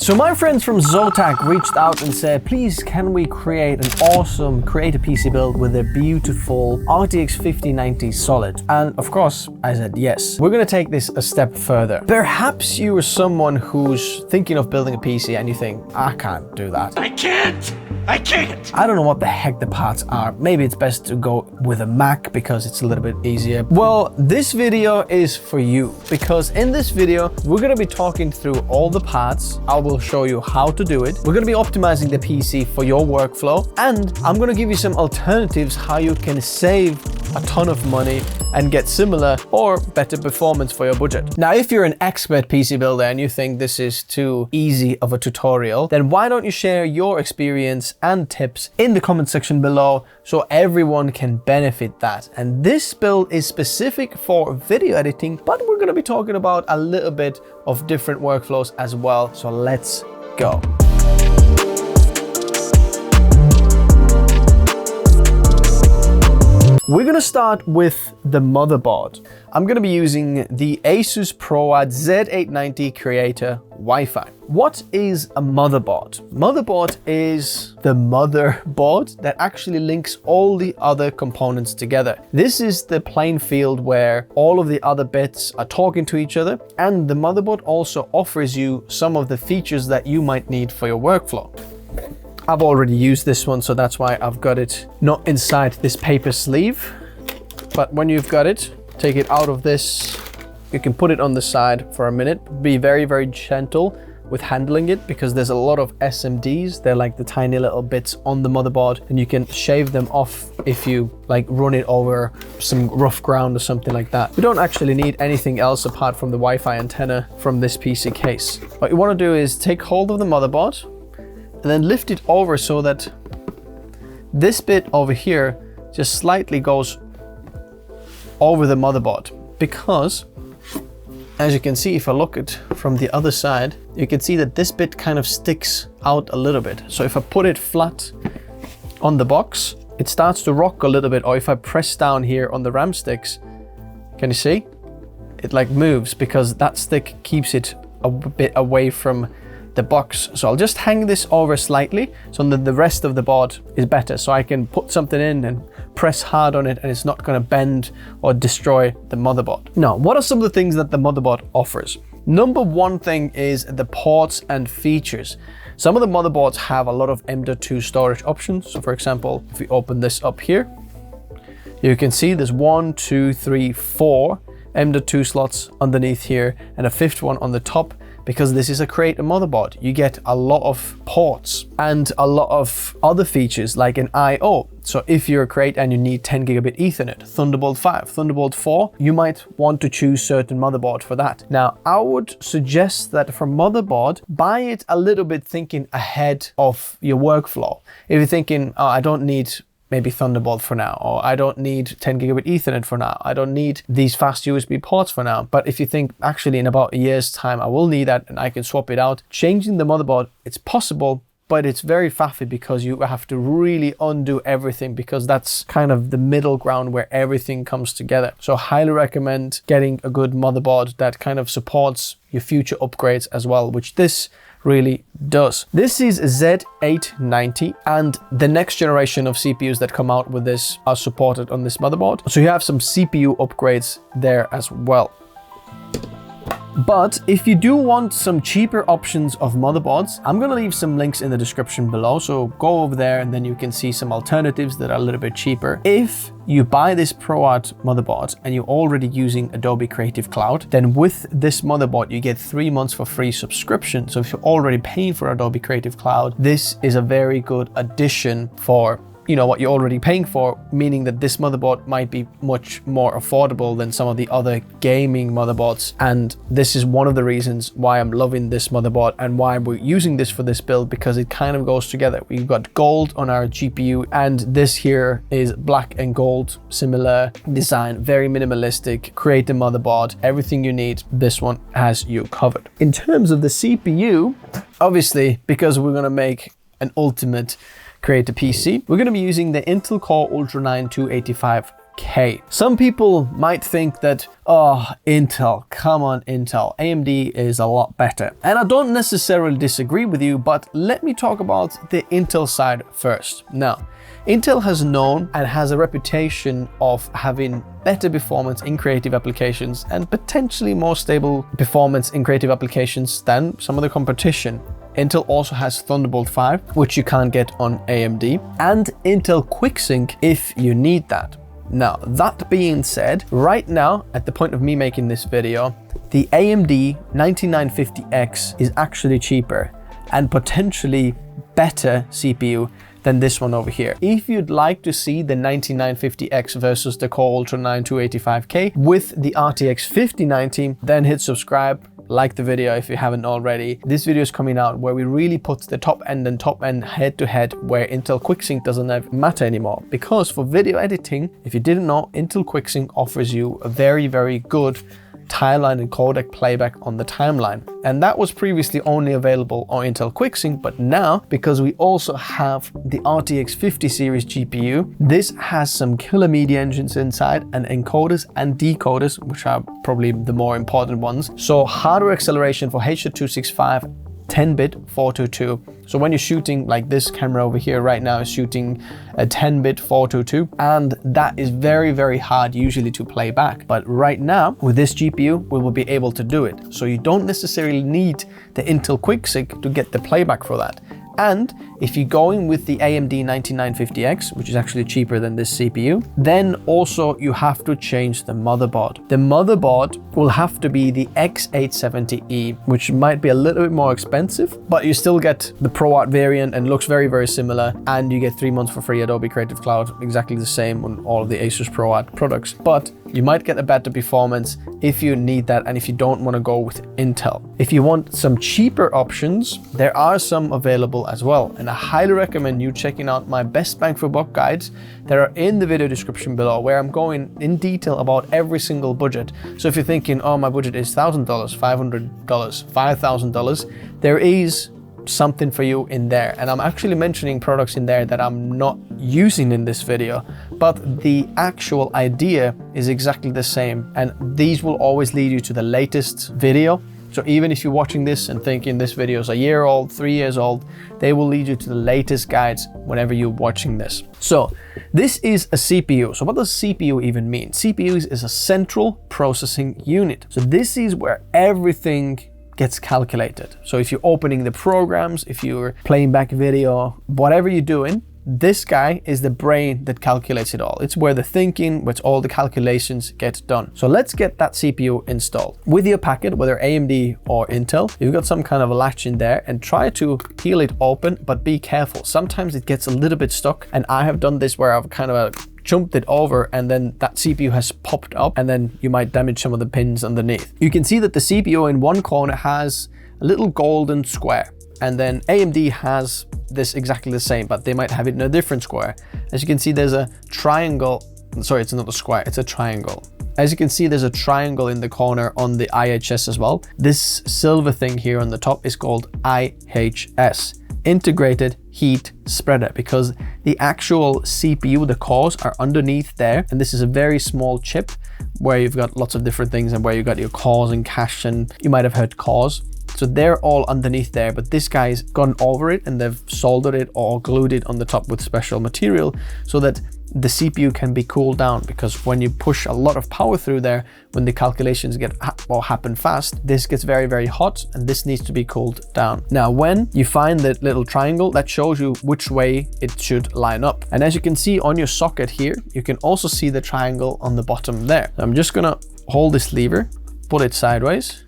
So my friends from Zotac reached out and said, please can we create a PC build with a beautiful RTX 5090 solid? And of course I said yes. We're gonna take this a step further. Perhaps you are someone who's thinking of building a PC and you think, I can't do that. I can't. I don't know what the heck the parts are. Maybe it's best to go with a Mac because it's a little bit easier. Well, this video is for you because in this video, we're gonna be talking through all the parts. I will show you how to do it. We're gonna be optimizing the PC for your workflow, and I'm gonna give you some alternatives how you can save a ton of money and get similar or better performance for your budget. Now, if you're an expert PC builder and you think this is too easy of a tutorial, then why don't you share your experience and tips in the comment section below so everyone can benefit that. And this build is specific for video editing, but we're going to be talking about a little bit of different workflows as well. So let's go. We're gonna start with the motherboard. I'm gonna be using the Asus ProAd Z890 Creator Wi-Fi. What is a motherboard? Motherboard is the motherboard that actually links all the other components together. This is the playing field where all of the other bits are talking to each other, and the motherboard also offers you some of the features that you might need for your workflow. I've already used this one, so that's why I've got it not inside this paper sleeve. But when you've got it, take it out of this. You can put it on the side for a minute. Be very, very gentle with handling it because there's a lot of SMDs. They're like the tiny little bits on the motherboard, and you can shave them off if you like run it over some rough ground or something like that. You don't actually need anything else apart from the Wi-Fi antenna from this PC case. What you want to do is take hold of the motherboard and then lift it over so that this bit over here just slightly goes over the motherboard. Because as you can see, if I look at from the other side, you can see that this bit kind of sticks out a little bit. So if I put it flat on the box, it starts to rock a little bit. Or if I press down here on the RAM sticks, can you see? It like moves because that stick keeps it a bit away from the box. So I'll just hang this over slightly so that the rest of the board is better. So I can put something in and press hard on it and it's not going to bend or destroy the motherboard. Now, what are some of the things that the motherboard offers? Number one thing is the ports and features. Some of the motherboards have a lot of M.2 storage options. So for example, if we open this up here, you can see there's 1, 2, 3, 4 M.2 slots underneath here and a fifth one on the top. Because this is a Creator motherboard, you get a lot of ports and a lot of other features like an I/O. So if you're a Creator and you need 10 gigabit Ethernet, Thunderbolt 5, Thunderbolt 4, you might want to choose certain motherboard for that. Now, I would suggest that for motherboard, buy it a little bit thinking ahead of your workflow. If you're thinking, oh, I don't need maybe Thunderbolt for now, or I don't need 10 gigabit Ethernet for now. I don't need these fast USB ports for now. But if you think actually in about a year's time, I will need that and I can swap it out, changing the motherboard, it's possible, but it's very faffy because you have to really undo everything because that's kind of the middle ground where everything comes together. So highly recommend getting a good motherboard that kind of supports your future upgrades as well, which this really does. This is Z890 and the next generation of CPUs that come out with this are supported on this motherboard. So you have some CPU upgrades there as well. But if you do want some cheaper options of motherboards, I'm going to leave some links in the description below. So go over there and then you can see some alternatives that are a little bit cheaper. If you buy this ProAd motherboard and you're already using Adobe Creative Cloud, then with this motherboard, you get 3 months for free subscription. So if you're already paying for Adobe Creative Cloud, this is a very good addition for what you're already paying for, meaning that this motherboard might be much more affordable than some of the other gaming motherboards. And this is one of the reasons why I'm loving this motherboard and why we're using this for this build, because it kind of goes together. We've got gold on our GPU and this here is black and gold, similar design, very minimalistic, Creator motherboard, everything you need, this one has you covered. In terms of the CPU, obviously, because we're gonna make an ultimate Creator PC, we're going to be using the Intel Core Ultra 9 285 $185K. Some people might think that, oh, Intel, come on Intel, AMD is a lot better. And I don't necessarily disagree with you, but let me talk about the Intel side first. Now, Intel has known and has a reputation of having better performance in creative applications and potentially more stable performance in creative applications than some of the competition. Intel also has Thunderbolt 5, which you can't get on AMD, and Intel QuickSync if you need that. Now, that being said, right now, at the point of me making this video, the AMD 9950X is actually cheaper and potentially better CPU than this one over here. If you'd like to see the 9950X versus the Core Ultra 9 285K with the RTX 5090, then hit subscribe. Like the video if you haven't already. This video is coming out where we really put the top end and top end head to head, where Intel QuickSync doesn't matter anymore. Because for video editing, if you didn't know, Intel QuickSync offers you a very, very good timeline and codec playback on the timeline. And that was previously only available on Intel QuickSync, but now, because we also have the RTX 50 series GPU, this has some killer media engines inside and encoders and decoders, which are probably the more important ones. So hardware acceleration for H.265 10-bit 422. So when you're shooting, like this camera over here right now is shooting a 10-bit 422, and that is very, very hard usually to play back. But right now with this GPU, we will be able to do it. So you don't necessarily need the Intel QuickSync to get the playback for that. And if you're going with the AMD 9950X, which is actually cheaper than this CPU, then also you have to change the motherboard. The motherboard will have to be the X870E, which might be a little bit more expensive, but you still get the Pro Art variant and looks very, very similar. And you get 3 months for free Adobe Creative Cloud, exactly the same on all of the Asus Pro Art products. But you might get a better performance if you need that and if you don't want to go with Intel. If you want some cheaper options, there are some available as well. And I highly recommend you checking out my best bang for buck guides that are in the video description below, where I'm going in detail about every single budget. So if you're thinking, oh, my budget is $1,000, $500, $5,000, there is something for you in there. And I'm actually mentioning products in there that I'm not using in this video, but the actual idea is exactly the same. And these will always lead you to the latest video. So even if you're watching this and thinking this video is a year old, 3 years old, they will lead you to the latest guides whenever you're watching this. So this is a CPU. So what does CPU even mean? CPU is a central processing unit. So this is where everything gets calculated. So if you're opening the programs, if you're playing back video, whatever you're doing, this guy is the brain that calculates it all. It's where the thinking, where all the calculations get done. So let's get that CPU installed. With your packet, whether AMD or Intel, you've got some kind of a latch in there, and try to peel it open, but be careful. Sometimes it gets a little bit stuck, and I have done this where I've kind of jumped it over and then that CPU has popped up, and then you might damage some of the pins underneath. You can see that the CPU in one corner has a little golden square, and then AMD has this exactly the same, but they might have it in a different square. As you can see, there's a triangle. Sorry, it's not a square, it's a triangle. As you can see, there's a triangle in the corner on the IHS as well. This silver thing here on the top is called IHS, Integrated Heat Spreader, because the actual CPU, the cores, are underneath there. And this is a very small chip where you've got lots of different things, and where you've got your cores and cache, and you might have heard cores. So they're all underneath there, but this guy's gone over it and they've soldered it or glued it on the top with special material so that the CPU can be cooled down, because when you push a lot of power through there, when the calculations happen fast, this gets very, very hot, and this needs to be cooled down. Now, when you find that little triangle, that shows you which way it should line up. And as you can see on your socket here, you can also see the triangle on the bottom there. I'm just gonna hold this lever, put it sideways,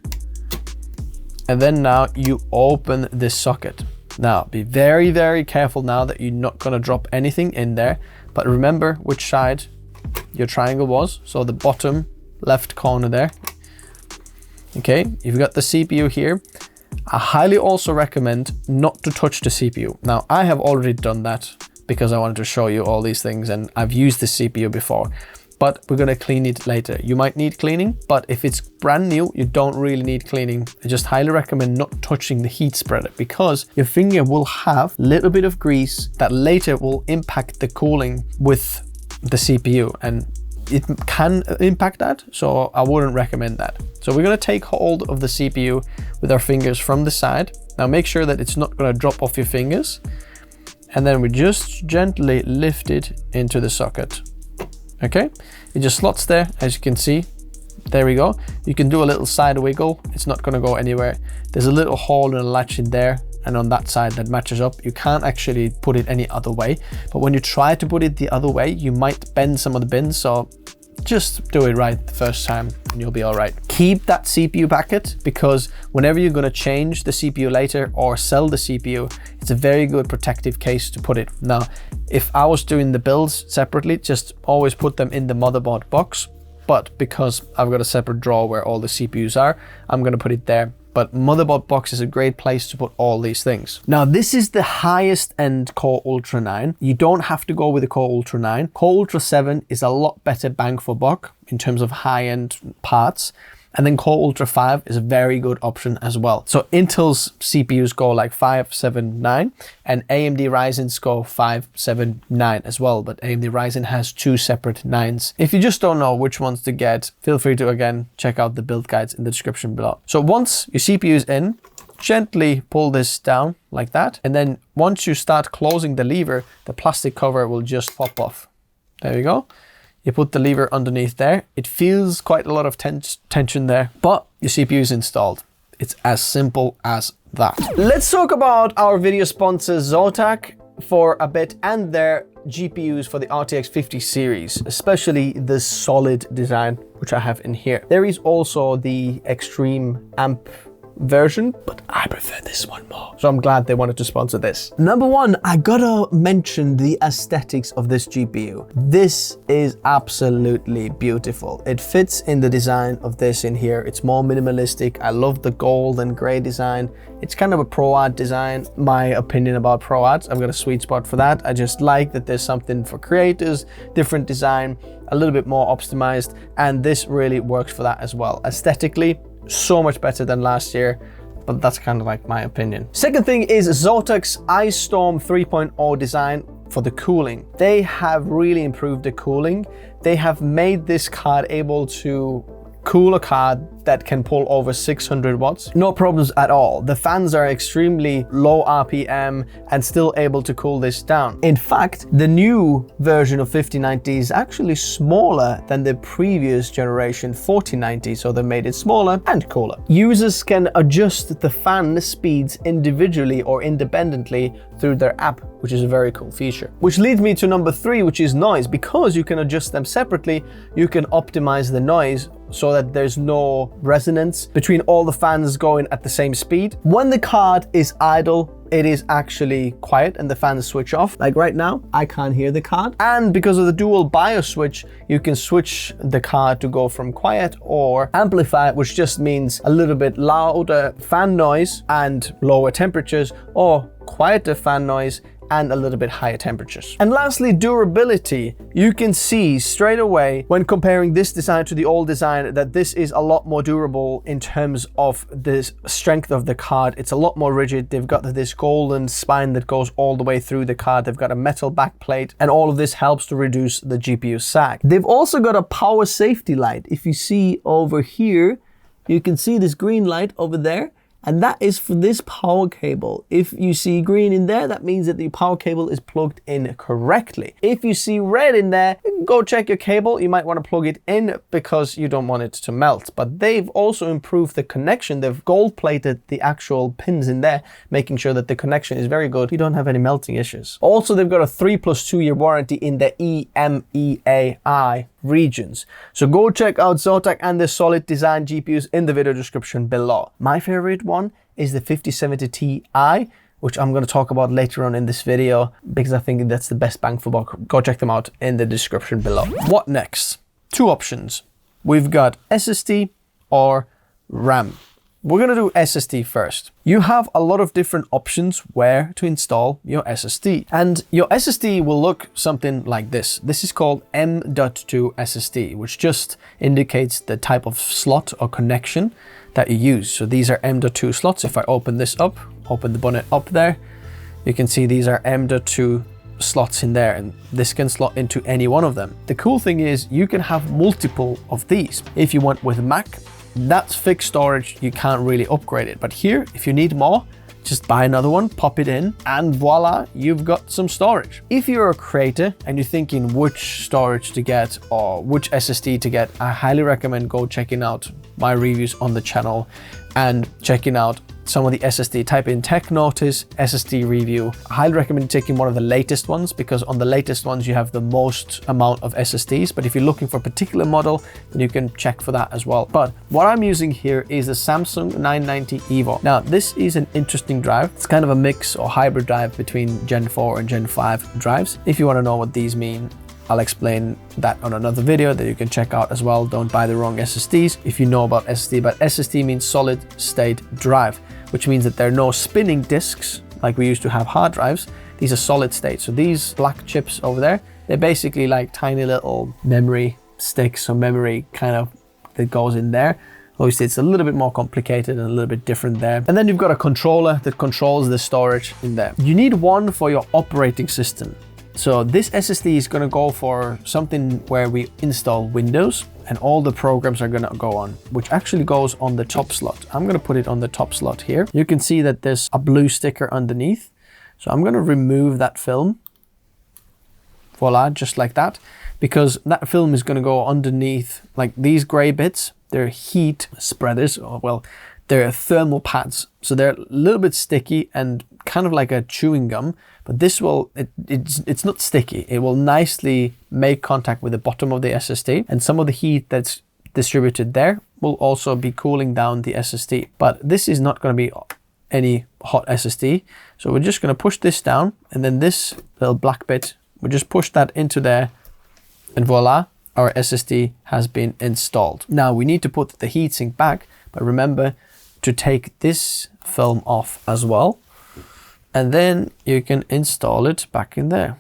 and then now you open this socket. Now, be very, very careful now that you're not gonna drop anything in there, but remember which side your triangle was. So the bottom left corner there. Okay, you've got the CPU here. I highly also recommend not to touch the CPU. Now, I have already done that because I wanted to show you all these things, and I've used the CPU before. But we're gonna clean it later. You might need cleaning, but if it's brand new, you don't really need cleaning. I just highly recommend not touching the heat spreader, because your finger will have a little bit of grease that later will impact the cooling with the CPU. And it can impact that, so I wouldn't recommend that. So we're gonna take hold of the CPU with our fingers from the side. Now make sure that it's not gonna drop off your fingers. And then we just gently lift it into the socket. Okay, it just slots there, as you can see. There we go. You can do a little side wiggle. It's not gonna go anywhere. There's a little hole and a latch in there, and on that side that matches up. You can't actually put it any other way, but when you try to put it the other way, you might bend some of the pins, so just do it right the first time and you'll be all right. Keep that CPU packet, because whenever you're gonna change the CPU later or sell the CPU, it's a very good protective case to put it. Now, if I was doing the builds separately, just always put them in the motherboard box, but because I've got a separate drawer where all the CPUs are, I'm gonna put it there. But motherboard box is a great place to put all these things. Now, this is the highest end Core Ultra 9. You don't have to go with the Core Ultra 9. Core Ultra 7 is a lot better bang for buck in terms of high-end parts. And then Core Ultra 5 is a very good option as well. So Intel's CPUs go like 5, 7, 9, and AMD Ryzen's go 5, 7, 9 as well. But AMD Ryzen has 2 separate 9s. If you just don't know which ones to get, feel free to again check out the build guides in the description below. So once your CPU is in, gently pull this down like that. And then once you start closing the lever, the plastic cover will just pop off. There we go. You put the lever underneath there. It feels quite a lot of tension there, but your CPU is installed. It's as simple as that. Let's talk about our video sponsor Zotac for a bit and their GPUs for the RTX 50 series, especially the solid design, which I have in here. There is also the extreme amp version, but I prefer this one more. So I'm glad they wanted to sponsor this. Number one, I gotta mention the aesthetics of this GPU. This is absolutely beautiful. It fits in the design of this in here. It's more minimalistic. I love the gold and gray design. It's kind of a pro art design. My opinion about pro arts, I've got a sweet spot for that. I just like that there's something for creators, different design, a little bit more optimized, and this really works for that as well. Aesthetically, so much better than last year, but that's kind of like my opinion. Second thing is Zotac's Ice Storm 3.0 design for the cooling. They have really improved the cooling. They have made this card able to cool a card that can pull over 600 watts. No problems at all. The fans are extremely low RPM and still able to cool this down. In fact, the new version of 5090 is actually smaller than the previous generation 4090, so they made it smaller and cooler. Users can adjust the fan speeds individually or independently through their app, which is a very cool feature. Which leads me to number 3, which is noise. Because you can adjust them separately, you can optimize the noise so that there's no resonance between all the fans going at the same speed. When the card is idle, it is actually quiet and the fans switch off. Like right now, I can't hear the card. And because of the dual BIOS switch, you can switch the card to go from quiet or amplify, which just means a little bit louder fan noise and lower temperatures, or quieter fan noise and a little bit higher temperatures. And lastly, durability. You can see straight away when comparing this design to the old design that this is a lot more durable in terms of the strength of the card. It's a lot more rigid. They've got this golden spine that goes all the way through the card. They've got a metal backplate, and all of this helps to reduce the GPU sag. They've also got a power safety light. If you see over here, you can see this green light over there. And that is for this power cable. If you see green in there, that means that the power cable is plugged in correctly. If you see red in there, go check your cable. You might want to plug it in because you don't want it to melt. But they've also improved the connection. They've gold plated the actual pins in there, making sure that the connection is very good. You don't have any melting issues. Also, they've got a 3+2 year warranty in the EMEAI regions. So go check out Zotac and the solid design GPUs in the video description below. My favorite one is the 5070 Ti, which I'm going to talk about later on in this video because I think that's the best bang for buck. Go check them out in the description below. What next? 2 options. We've got SSD or RAM. We're going to do SSD first. You have a lot of different options where to install your SSD. And your SSD will look something like this. This is called M.2 SSD, which just indicates the type of slot or connection that you use. So these are M.2 slots. If I open this up, open the bonnet up there, you can see these are M.2 slots in there, and this can slot into any one of them. The cool thing is you can have multiple of these. If you want with Mac, that's fixed storage, you can't really upgrade it. But here, if you need more, just buy another one, pop it in, and voila, you've got some storage. If you're a creator and you're thinking which storage to get or which SSD to get, I highly recommend go checking out my reviews on the channel and checking out some of the SSD. Type in Tech Notice SSD review. I highly recommend taking one of the latest ones, because on the latest ones you have the most amount of SSDs. But if you're looking for a particular model, then you can check for that as well. But what I'm using here is the Samsung 990 EVO. Now this is an interesting drive. It's kind of a mix or hybrid drive between Gen 4 and Gen 5 drives. If you want to know what these mean, I'll explain that on another video that you can check out as well. Don't buy the wrong SSDs if you know about SSD, but SSD means solid state drive, which means that there are no spinning disks like we used to have hard drives. These are solid state. So these black chips over there, they're basically like tiny little memory sticks or memory kind of that goes in there. Obviously it's a little bit more complicated and a little bit different there. And then you've got a controller that controls the storage in there. You need one for your operating system. So this SSD is going to go for something where we install Windows and all the programs are going to go on, which actually goes on the top slot. I'm going to put it on the top slot here. You can see that there's a blue sticker underneath. So I'm going to remove that film. Voila, just like that, because that film is going to go underneath, like these gray bits. They're heat spreaders, or well, they're thermal pads. So they're a little bit sticky and kind of like a chewing gum, but this will, it's not sticky. It will nicely make contact with the bottom of the SSD, and some of the heat that's distributed there will also be cooling down the SSD. But this is not going to be any hot SSD. So we're just going to push this down, and then this little black bit, we just push that into there, and voila, our SSD has been installed. Now we need to put the heatsink back, but remember to take this film off as well. And then you can install it back in there.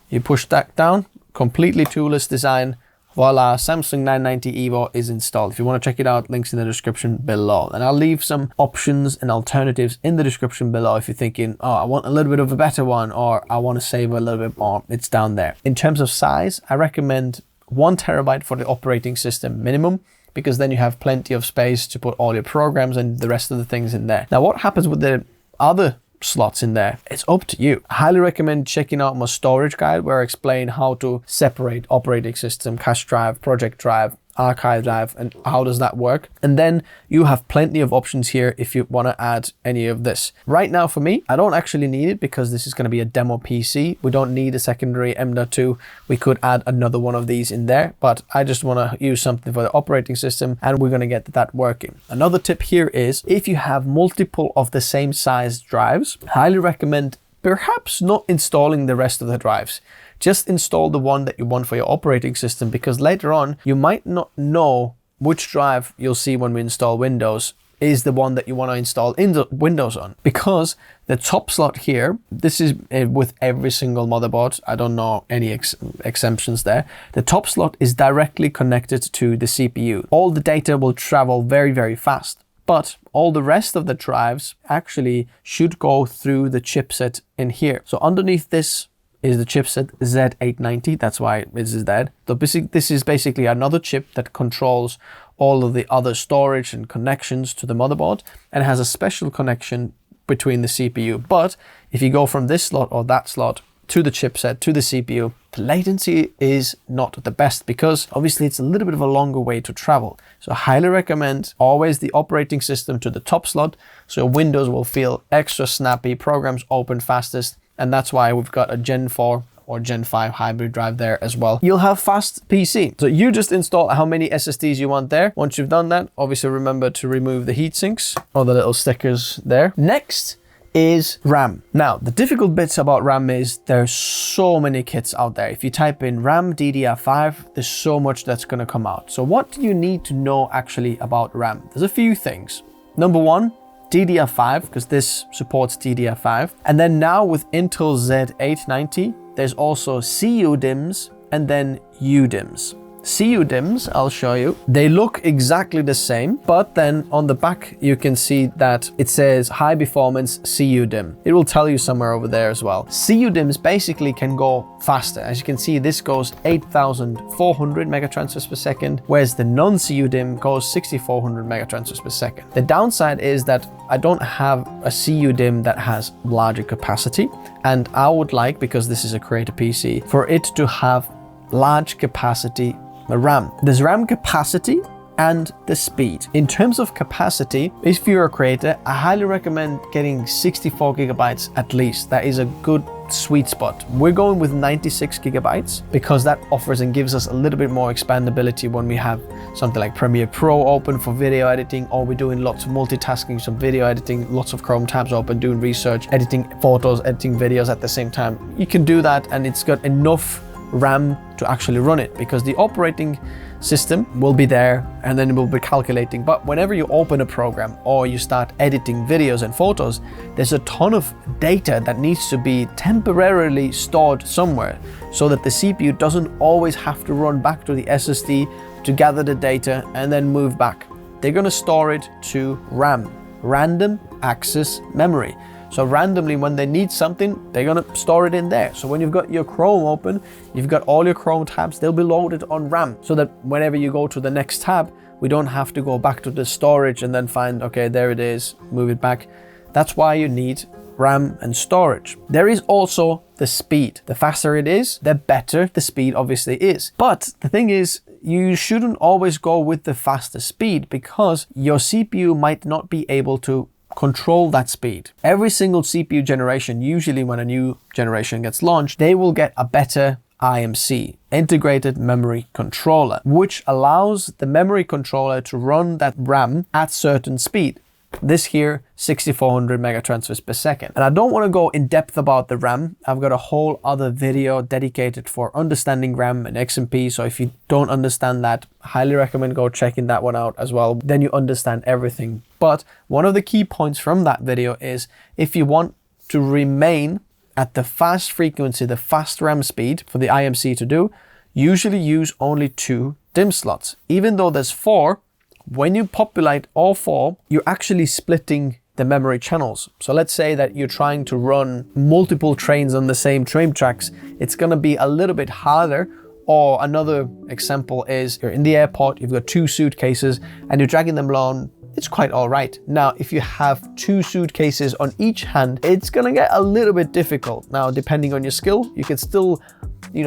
You push that down, completely toolless design. Voila, Samsung 990 EVO is installed. If you want to check it out, links in the description below. And I'll leave some options and alternatives in the description below if you're thinking, oh, I want a little bit of a better one, or I want to save a little bit more. It's down there. In terms of size, I recommend 1 terabyte for the operating system minimum, because then you have plenty of space to put all your programs and the rest of the things in there. Now, what happens with the other slots in there, it's up to you. I highly recommend checking out my storage guide where I explain how to separate operating system, cache drive, project drive, archive drive, and how does that work. And then you have plenty of options here if you want to add any of this. Right now for me, I don't actually need it because this is going to be a demo PC. We don't need a secondary M.2. We could add another one of these in there, but I just want to use something for the operating system, and we're going to get that working. Another tip here is if you have multiple of the same size drives, I highly recommend perhaps not installing the rest of the drives. Just install the one that you want for your operating system, because later on you might not know which drive you'll see when we install Windows is the one that you want to install in the Windows on. Because the top slot here, this is with every single motherboard, I don't know any exemptions there. The top slot is directly connected to the CPU. All the data will travel very, very fast. But all the rest of the drives actually should go through the chipset in here. So underneath this is the chipset Z890. That's why this is that. So this is basically another chip that controls all of the other storage and connections to the motherboard, and has a special connection between the CPU. But if you go from this slot or that slot to the chipset to the CPU, the latency is not the best, because obviously it's a little bit of a longer way to travel. So I highly recommend always the operating system to the top slot, so Windows will feel extra snappy, programs open fastest. And that's why we've got a Gen 4 or Gen 5 hybrid drive there as well. You'll have fast PC. So you just install how many SSDs you want there. Once you've done that, obviously remember to remove the heat sinks or the little stickers there. Next is RAM. Now, the difficult bits about RAM is there's so many kits out there. If you type in RAM DDR5, there's so much that's gonna come out. So what do you need to know actually about RAM? There's a few things. Number one, DDR5, because this supports DDR5. And then now with Intel Z890, there's also CU DIMMs and then UDIMMs. CU DIMMs, I'll show you. They look exactly the same, but then on the back, you can see that it says high performance CU DIMM. It will tell you somewhere over there as well. CU DIMMs basically can go faster. As you can see, this goes 8,400 megatransfers per second, whereas the non-CU DIMM goes 6,400 megatransfers per second. The downside is that I don't have a CU DIMM that has larger capacity, and I would like, because this is a creator PC, for it to have large capacity RAM. There's RAM capacity and the speed. In terms of capacity, if you're a creator, I highly recommend getting 64 gigabytes at least. That is a good sweet spot. We're going with 96 gigabytes because that offers and gives us a little bit more expandability when we have something like Premiere Pro open for video editing, or we're doing lots of multitasking, some video editing, lots of Chrome tabs open, doing research, editing photos, editing videos at the same time. You can do that, and it's got enough RAM to actually run it, because the operating system will be there and then it will be calculating. But whenever you open a program or you start editing videos and photos, there's a ton of data that needs to be temporarily stored somewhere, so that the CPU doesn't always have to run back to the SSD to gather the data and then move back. They're going to store it to RAM, random access memory. So randomly, when they need something, they're gonna store it in there. So when you've got your Chrome open, you've got all your Chrome tabs, they'll be loaded on RAM, so that whenever you go to the next tab, we don't have to go back to the storage and then find, okay, there it is, move it back. That's why you need RAM and storage. There is also the speed. The faster it is, the better the speed obviously is. But the thing is, you shouldn't always go with the faster speed, because your CPU might not be able to control that speed. Every single CPU generation, usually when a new generation gets launched, they will get a better IMC, integrated memory controller, which allows the memory controller to run that RAM at certain speed. This here, 6,400 megatransfers per second. And I don't want to go in depth about the RAM. I've got a whole other video dedicated for understanding RAM and XMP. So if you don't understand that, I highly recommend go checking that one out as well. Then you understand everything. But one of the key points from that video is, if you want to remain at the fast frequency, the fast RAM speed for the IMC to do, usually use only 2 DIMM slots. Even though there's 4, when you populate all 4, you're actually splitting the memory channels. So let's say that you're trying to run multiple trains on the same train tracks. It's going to be a little bit harder. Or another example is, you're in the airport, you've got 2 suitcases and you're dragging them along. It's quite all right. Now, if you have 2 suitcases on each hand, it's gonna get a little bit difficult. Now, depending on your skill, you can still,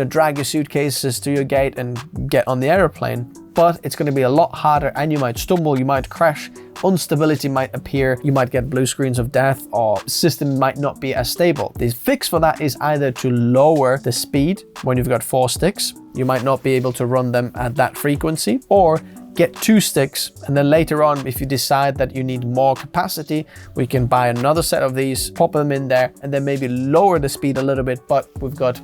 drag your suitcases to your gate and get on the airplane, but it's gonna be a lot harder, and you might stumble, you might crash, instability might appear, you might get blue screens of death, or the system might not be as stable. The fix for that is either to lower the speed when you've got 4 sticks. You might not be able to run them at that frequency, or get 2 sticks, and then later on, if you decide that you need more capacity, we can buy another set of these, pop them in there, and then maybe lower the speed a little bit, but we've got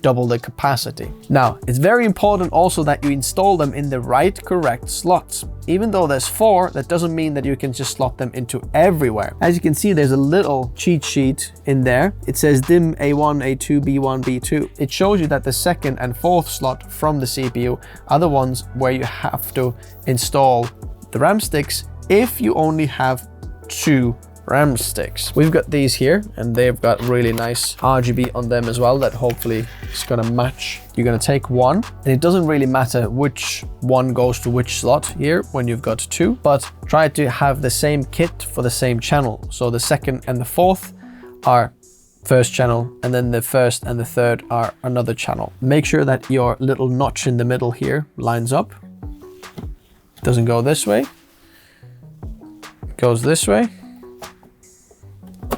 double the capacity. Now, it's very important also that you install them in the correct slots. Even though there's 4, that doesn't mean that you can just slot them into everywhere. As you can see, there's a little cheat sheet in there. It says DIMM A1, A2, B1, B2. It shows you that the 2nd and 4th slot from the CPU are the ones where you have to install the RAM sticks if you only have 2 RAM sticks. We've got these here, and they've got really nice RGB on them as well that hopefully is gonna match. You're gonna take one, and it doesn't really matter which one goes to which slot here when you've got 2, but try to have the same kit for the same channel. So the 2nd and the 4th are first channel, and then the 1st and the 3rd are another channel. Make sure that your little notch in the middle here lines up. Doesn't go this way, it goes this way.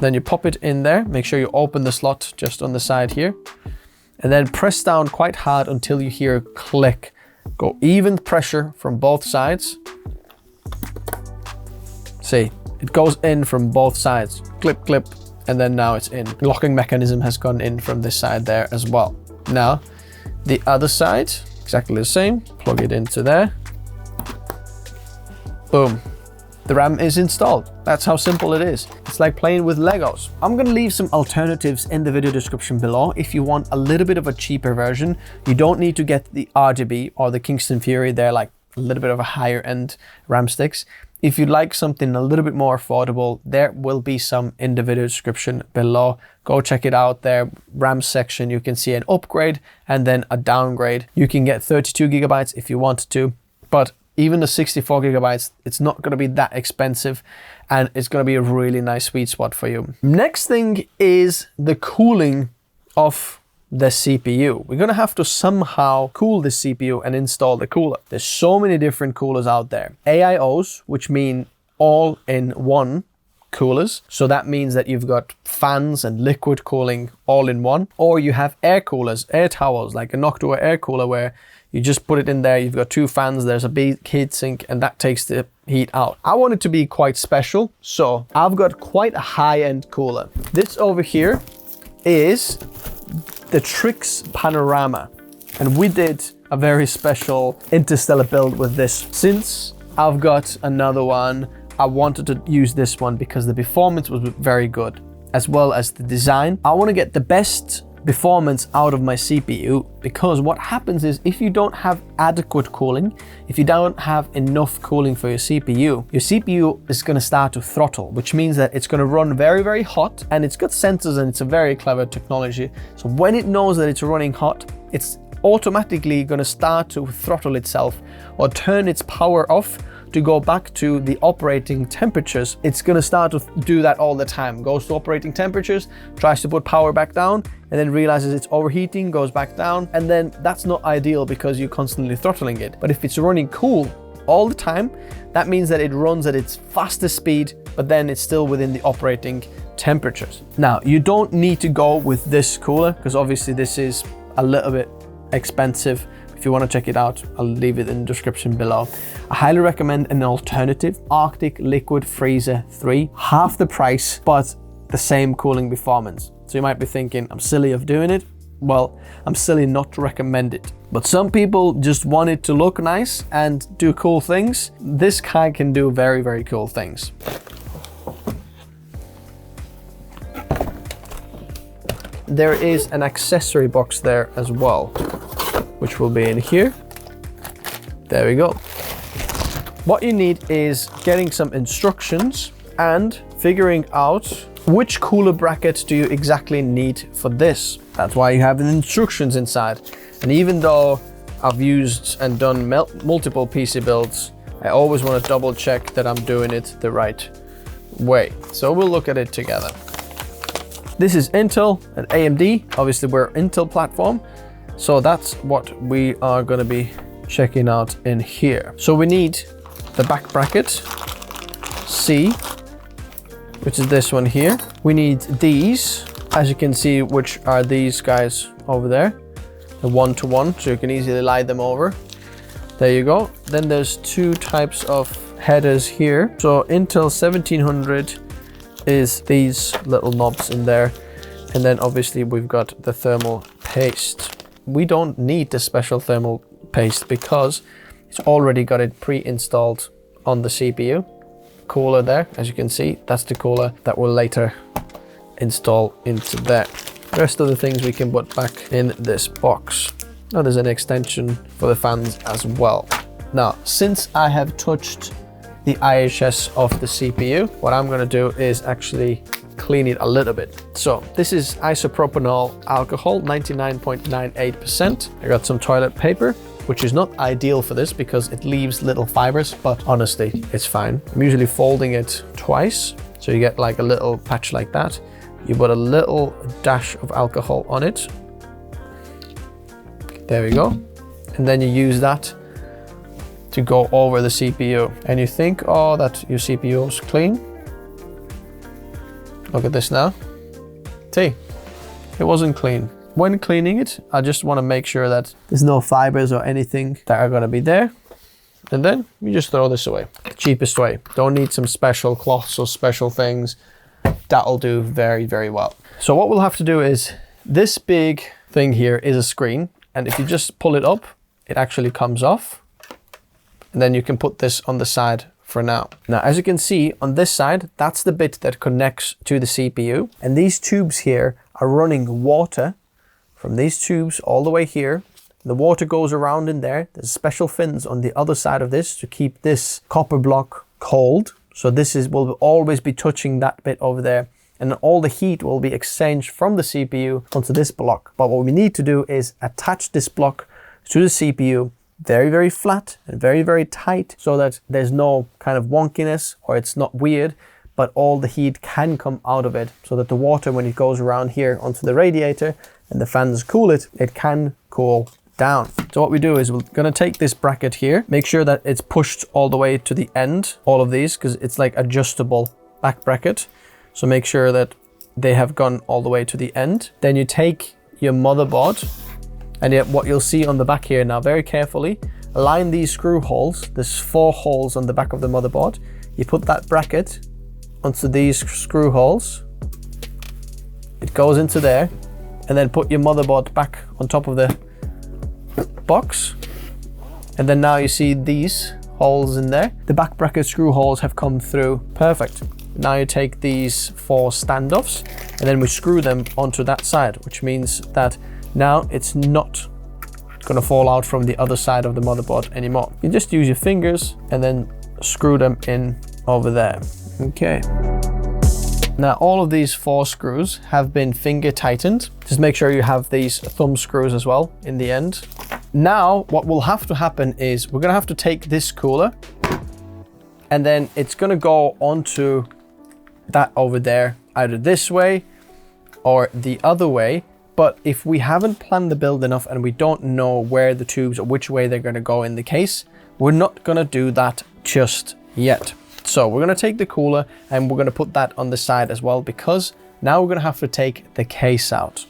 Then you pop it in there, make sure you open the slot just on the side here, and then press down quite hard until you hear a click. Go even pressure from both sides. See, it goes in from both sides. Clip, clip, and then now it's in. The locking mechanism has gone in from this side there as well. Now, the other side, exactly the same. Plug it into there. Boom. the RAM is installed. That's how simple it is. It's like playing with Legos. I'm gonna leave some alternatives in the video description below. If you want a little bit of a cheaper version, you don't need to get the RGB or the Kingston Fury. They're like a little bit of a higher end RAM sticks. If you'd like something a little bit more affordable, there will be some in the video description below. Go check it out there. RAM section, you can see an upgrade and then a downgrade. You can get 32 gigabytes if you want to, but even the 64 gigabytes, it's not going to be that expensive and it's going to be a really nice sweet spot for you. Next thing is the cooling of the CPU. We're gonna have to somehow cool the CPU and install the cooler. There's so many different coolers out there. AIOs, which mean all-in-one coolers. So that means that you've got fans and liquid cooling all in one, or you have air coolers, air towers, like a Noctua air cooler where you just put it in there, you've got two fans, there's a big heat sink, and that takes the heat out. I want it to be quite special, so I've got quite a high-end cooler. This over here is the Trix Panorama, and we did a very special interstellar build with this. Since I've got another one, I wanted to use this one because the performance was very good, as well as the design. I want to get the best performance out of my CPU, because what happens is if you don't have adequate cooling, if you don't have enough cooling for your CPU is going to start to throttle, which means that it's going to run very, very hot, and it's got sensors and it's a very clever technology. So when it knows that it's running hot, it's automatically going to start to throttle itself or turn its power off to go back to the operating temperatures. It's going to start to do that all the time. Goes to operating temperatures, tries to put power back down, and then realizes it's overheating, goes back down, and then that's not ideal because you're constantly throttling it. But if it's running cool all the time, that means that it runs at its fastest speed, but then it's still within the operating temperatures. Now, you don't need to go with this cooler because obviously this is a little bit expensive. If you want to check it out, I'll leave it in the description below. I highly recommend an alternative, Arctic Liquid Freezer 3, half the price, but the same cooling performance. So you might be thinking, I'm silly of doing it. Well, I'm silly not to recommend it. But some people just want it to look nice and do cool things. This guy can do very, very cool things. There is an accessory box there as well, which will be in here. There we go. What you need is getting some instructions and figuring out which cooler bracket do you exactly need for this. That's why you have the instructions inside. And even though I've used and done multiple PC builds, I always want to double check that I'm doing it the right way. So we'll look at it together. This is Intel and AMD. Obviously we're Intel platform. So that's what we are going to be checking out in here. So we need the back bracket, C, which is this one here. We need these, as you can see, which are these guys over there, the 1-to-1, so you can easily lie them over. There you go. Then there's two types of headers here. So Intel 1700 is these little knobs in there. And then obviously we've got the thermal paste. We don't need the special thermal paste because it's already got it pre-installed on the CPU. Cooler there, as you can see, that's the cooler that will later install into there. The rest of the things we can put back in this box. Now there's an extension for the fans as well. Now, since I have touched the IHS of the CPU, what I'm gonna do is actually clean it a little bit. So this is isopropanol alcohol, 99.98%. I got some toilet paper, which is not ideal for this because it leaves little fibers, but honestly, it's fine. I'm usually folding it twice, so you get like a little patch like that. You put a little dash of alcohol on it. There we go. And then you use that to go over the CPU. And you think, oh, that your CPU is clean. Look at this now. See, it wasn't clean. When cleaning it, I just want to make sure that there's no fibers or anything that are going to be there. And then you just throw this away. The cheapest way. Don't need some special cloths or special things. That'll do very, very well. So what we'll have to do is, this big thing here is a screen. And if you just pull it up, it actually comes off. And then you can put this on the side for now. Now, as you can see on this side, that's the bit that connects to the CPU. And these tubes here are running water from these tubes all the way here. The water goes around in there. There's special fins on the other side of this to keep this copper block cold. So this will always be touching that bit over there. And all the heat will be exchanged from the CPU onto this block. But what we need to do is attach this block to the CPU very, very flat and very, very tight so that there's no kind of wonkiness or it's not weird, but all the heat can come out of it so that the water, when it goes around here onto the radiator and the fans cool it, it can cool down. So what we do is we're gonna take this bracket here, make sure that it's pushed all the way to the end, all of these, because it's like adjustable back bracket. So make sure that they have gone all the way to the end. Then you take your motherboard, and yet what you'll see on the back here now, very carefully, align these screw holes. There's 4 holes on the back of the motherboard. You put that bracket onto these screw holes. It goes into there, and then put your motherboard back on top of the box. And then now you see these holes in there. The back bracket screw holes have come through perfect. Now you take these 4 standoffs and then we screw them onto that side, which means that now it's not gonna fall out from the other side of the motherboard anymore. You just use your fingers and then screw them in over there. Okay. Now all of these 4 screws have been finger tightened. Just make sure you have these thumb screws as well in the end. Now what will have to happen is we're gonna have to take this cooler and then it's gonna go onto that over there, either this way or the other way. But if we haven't planned the build enough and we don't know where the tubes or which way they're gonna go in the case, we're not gonna do that just yet. So we're gonna take the cooler and we're gonna put that on the side as well, because now we're gonna have to take the case out.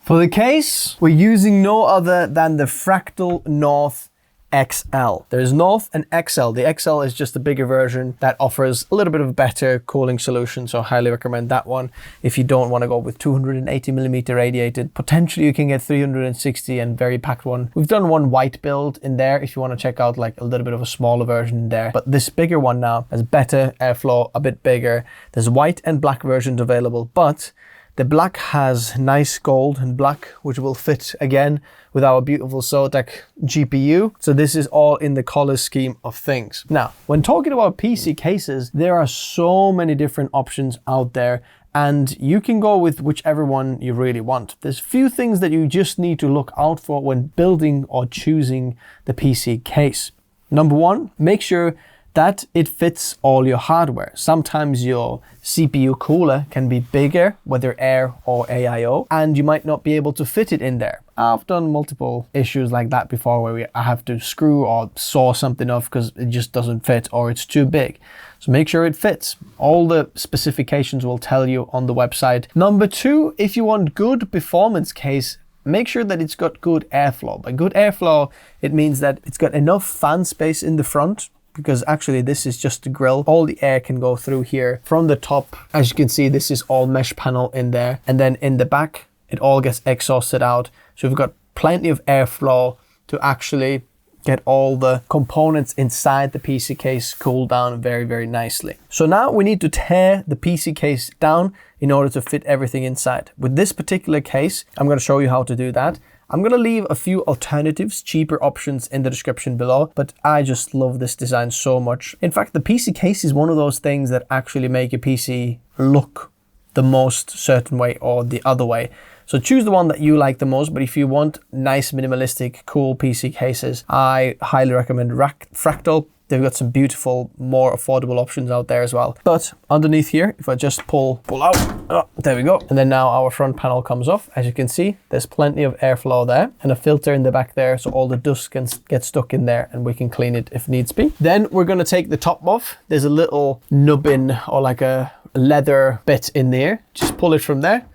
For the case, we're using no other than the Fractal North XL. There's North and XL. The XL is just a bigger version that offers a little bit of a better cooling solution, so I highly recommend that one. If you don't want to go with 280mm radiated, potentially you can get 360 and very packed one. We've done one white build in there if you want to check out like a little bit of a smaller version in there, but this bigger one now has better airflow, a bit bigger. There's white and black versions available, but the black has nice gold and black, which will fit again with our beautiful Zotac GPU. So this is all in the color scheme of things. Now, when talking about PC cases, there are so many different options out there and you can go with whichever one you really want. There's few things that you just need to look out for when building or choosing the PC case. Number one, make sure that it fits all your hardware. Sometimes your CPU cooler can be bigger, whether air or AIO, and you might not be able to fit it in there. I've done multiple issues like that before where I have to screw or saw something off because it just doesn't fit or it's too big. So make sure it fits. All the specifications will tell you on the website. Number two, if you want good performance case, make sure that it's got good airflow. By good airflow, it means that it's got enough fan space in the front, because actually this is just the grill. All the air can go through here from the top. As you can see, this is all mesh panel in there. And then in the back, it all gets exhausted out. So we've got plenty of airflow to actually get all the components inside the PC case cooled down very, very nicely. So now we need to tear the PC case down in order to fit everything inside. With this particular case, I'm going to show you how to do that. I'm going to leave a few alternatives, cheaper options in the description below, but I just love this design so much. In fact, the PC case is one of those things that actually make a PC look the most certain way or the other way. So choose the one that you like the most, but if you want nice, minimalistic, cool PC cases, I highly recommend Fractal. They've got some beautiful, more affordable options out there as well. But underneath here, if I just pull out, oh, there we go. And then now our front panel comes off. As you can see, there's plenty of airflow there and a filter in the back there. So all the dust can get stuck in there and we can clean it if needs be. Then we're gonna take the top off. There's a little nubbin or like a leather bit in there. Just pull it from there.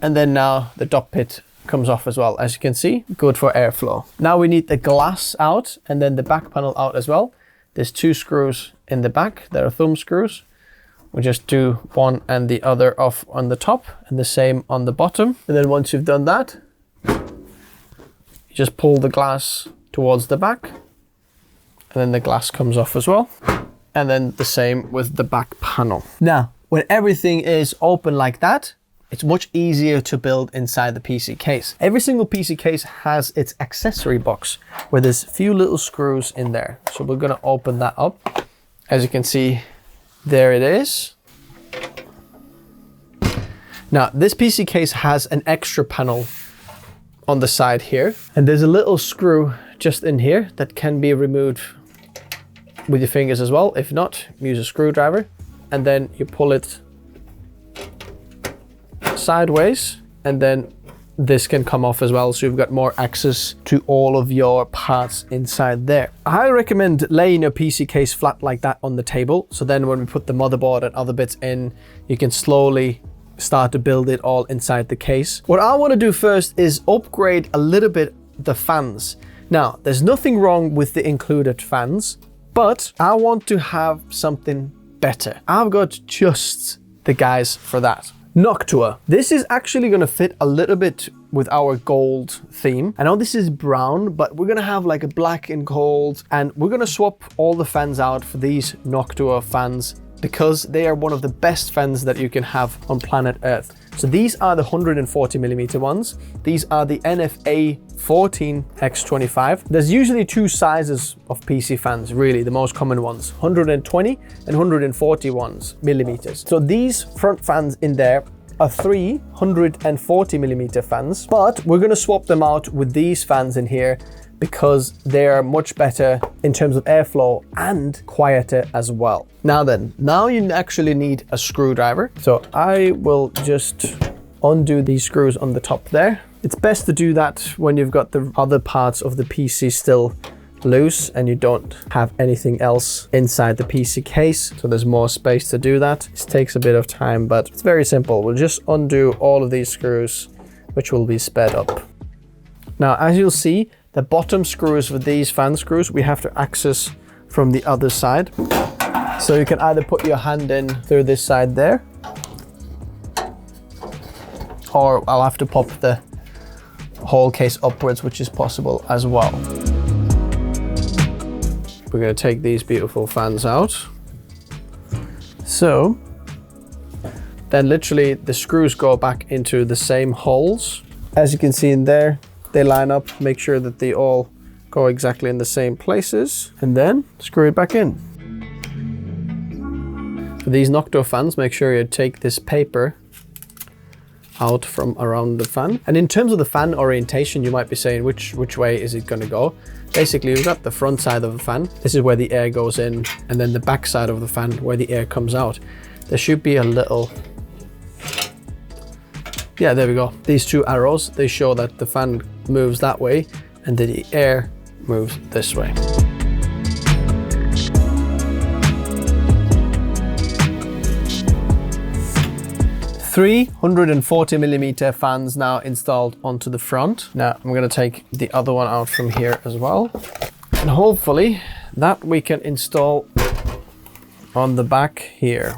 And then now the top pit comes off as well. As you can see, good for airflow. Now we need the glass out and then the back panel out as well. There's 2 screws in the back. There are thumb screws. We just do one and the other off on the top and the same on the bottom. And then once you've done that, you just pull the glass towards the back and then the glass comes off as well. And then the same with the back panel. Now, when everything is open like that, it's much easier to build inside the PC case. Every single PC case has its accessory box where there's a few little screws in there. So we're gonna open that up. As you can see, there it is. Now, this PC case has an extra panel on the side here, and there's a little screw just in here that can be removed with your fingers as well. If not, use a screwdriver, and then you pull it sideways, and then this can come off as well, so you've got more access to all of your parts inside there. I highly recommend laying your PC case flat like that on the table, so then when we put the motherboard and other bits in, you can slowly start to build it all inside the case. What I want to do first is upgrade a little bit the fans. Now, there's nothing wrong with the included fans, but I want to have something better. I've got just the guys for that. Noctua. This is actually going to fit a little bit with our gold theme. I know this is brown, but we're going to have like a black and gold, and we're going to swap all the fans out for these Noctua fans because they are one of the best fans that you can have on planet Earth. So these are the 140mm ones. These are the NFA 14X25. There's usually two sizes of PC fans, really, the most common ones, 120 and 141mm. So these front fans in there are 340mm fans, but we're gonna swap them out with these fans in here because they are much better in terms of airflow and quieter as well. Now you actually need a screwdriver. So I will just undo these screws on the top there. It's best to do that when you've got the other parts of the PC still loose and you don't have anything else inside the PC case. So there's more space to do that. This takes a bit of time, but it's very simple. We'll just undo all of these screws, which will be sped up. Now, as you'll see, the bottom screws for these fan screws, we have to access from the other side. So you can either put your hand in through this side there, or I'll have to pop the whole case upwards, which is possible as well. We're going to take these beautiful fans out. So then literally the screws go back into the same holes. As you can see in there, they line up, make sure that they all go exactly in the same places, and then screw it back in. For these Noctua fans, make sure you take this paper out from around the fan. And in terms of the fan orientation, you might be saying, which way is it gonna go? Basically, we've got the front side of the fan. This is where the air goes in, and then the back side of the fan where the air comes out. There should be a little, yeah, there we go. These two arrows, they show that the fan moves that way and the air moves this way. Three 140mm fans now installed onto the front. Now I'm going to take the other one out from here as well. And hopefully that we can install on the back here.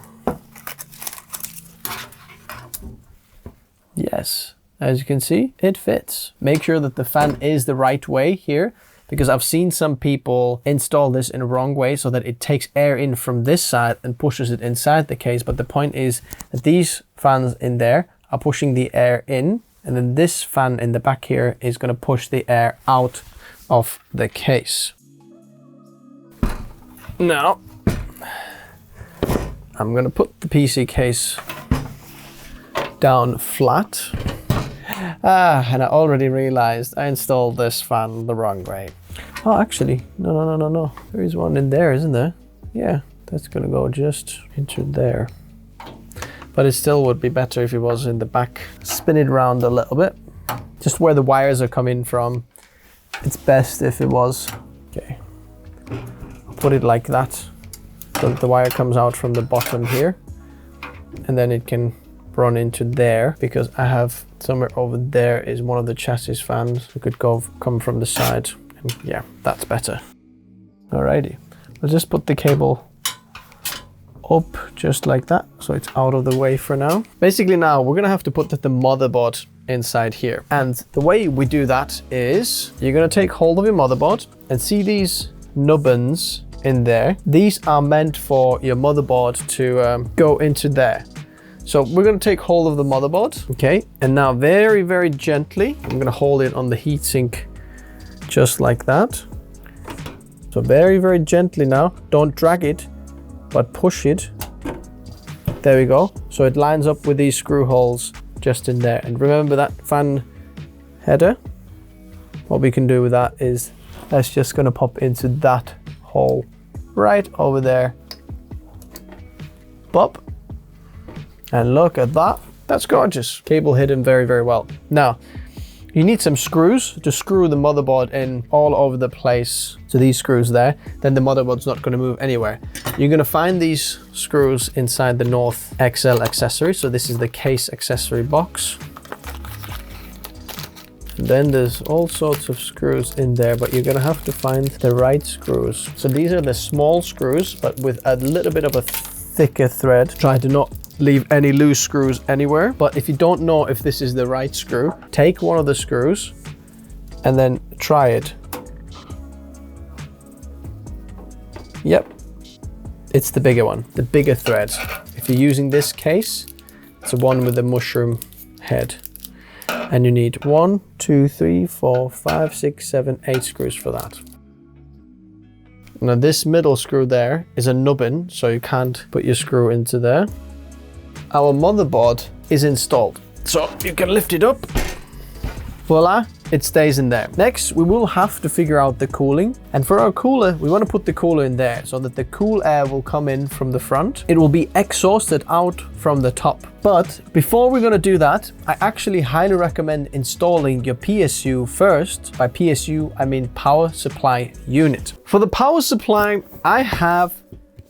Yes, as you can see, it fits. Make sure that the fan is the right way here, because I've seen some people install this in a wrong way so that it takes air in from this side and pushes it inside the case. But the point is that these fans in there are pushing the air in, and then this fan in the back here is going to push the air out of the case. Now, I'm going to put the PC case down flat. And I already realized I installed this fan the wrong way. Oh, actually, no. There is one in there, isn't there? Yeah, that's gonna go just into there. But it still would be better if it was in the back. Spin it around a little bit. Just where the wires are coming from. It's best if it was. Okay. I'll put it like that, so that the wire comes out from the bottom here. And then it can run into there, because I have somewhere over there is one of the chassis fans. It could come from the side, and yeah, that's better. Alrighty, I'll just put the cable up just like that, so it's out of the way for now. Basically now we're gonna have to put the motherboard inside here, and the way we do that is you're gonna take hold of your motherboard and see these nubbins in there. These are meant for your motherboard to go into there. So we're going to take hold of the motherboard, okay? And now very, very gently, I'm going to hold it on the heatsink just like that. So very, very gently now, don't drag it, but push it. There we go. So it lines up with these screw holes just in there. And remember that fan header? What we can do with that is that's just going to pop into that hole right over there. Pop. And look at that. That's gorgeous. Cable hidden very, very well. Now, you need some screws to screw the motherboard in all over the place. So these screws there, then the motherboard's not going to move anywhere. You're going to find these screws inside the North XL accessory. So this is the case accessory box. And then there's all sorts of screws in there, but you're going to have to find the right screws. So these are the small screws, but with a little bit of a thicker thread. Try to not leave any loose screws anywhere. But if you don't know if this is the right screw, take one of the screws and then try it. Yep, it's the bigger one, the bigger thread. If you're using this case, it's the one with the mushroom head. And you need 1, 2, 3, 4, 5, 6, 7, 8 screws for that. Now this middle screw there is a nubbin, so you can't put your screw into there. Our motherboard is installed, so you can lift it up. Voila, it stays in there. Next, we will have to figure out the cooling. And for our cooler, we want to put the cooler in there so that the cool air will come in from the front. It will be exhausted out from the top. But before we're going to do that, I actually highly recommend installing your PSU first. By PSU, I mean power supply unit. For the power supply, I have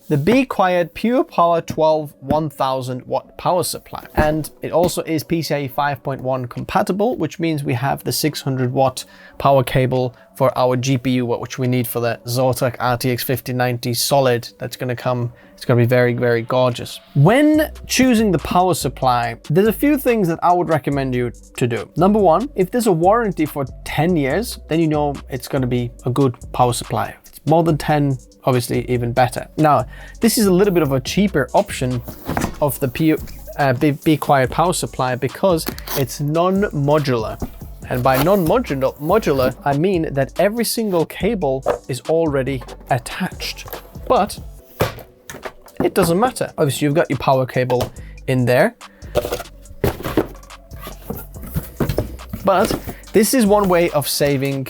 the Be Quiet Pure Power 12 1000 watt power supply. And it also is PCIe 5.1 compatible, which means we have the 600 watt power cable for our GPU, which we need for the Zotac RTX 5090 solid. That's gonna come, it's gonna be very, very gorgeous. When choosing the power supply, there's a few things that I would recommend you to do. Number one, if there's a warranty for 10 years, then you know it's gonna be a good power supply. If it's more than 10, obviously even better. Now, this is a little bit of a cheaper option of the Be Quiet power supply because it's non-modular. And by non-modular, I mean that every single cable is already attached. But it doesn't matter. Obviously, you've got your power cable in there. But this is one way of saving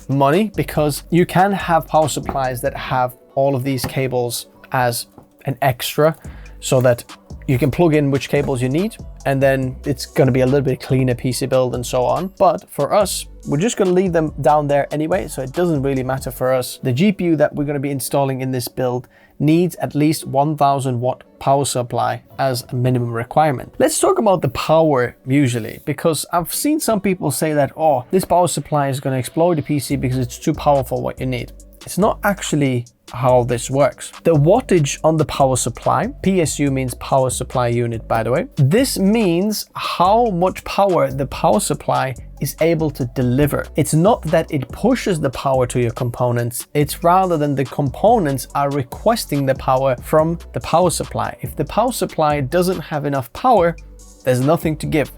money because you can have power supplies that have all of these cables as an extra so that you can plug in which cables you need, and then it's going to be a little bit cleaner PC build and so on. But for us, we're just going to leave them down there anyway, so it doesn't really matter for us. The GPU that we're going to be installing in this build needs at least 1000 watt power supply as a minimum requirement. Let's talk about the power usually, because I've seen some people say that, oh, this power supply is going to explode the PC because it's too powerful what you need. It's not actually how this works. The wattage on the power supply, PSU means power supply unit, by the way. This means how much power the power supply is able to deliver. It's not that it pushes the power to your components, it's rather than the components are requesting the power from the power supply. If the power supply doesn't have enough power, there's nothing to give.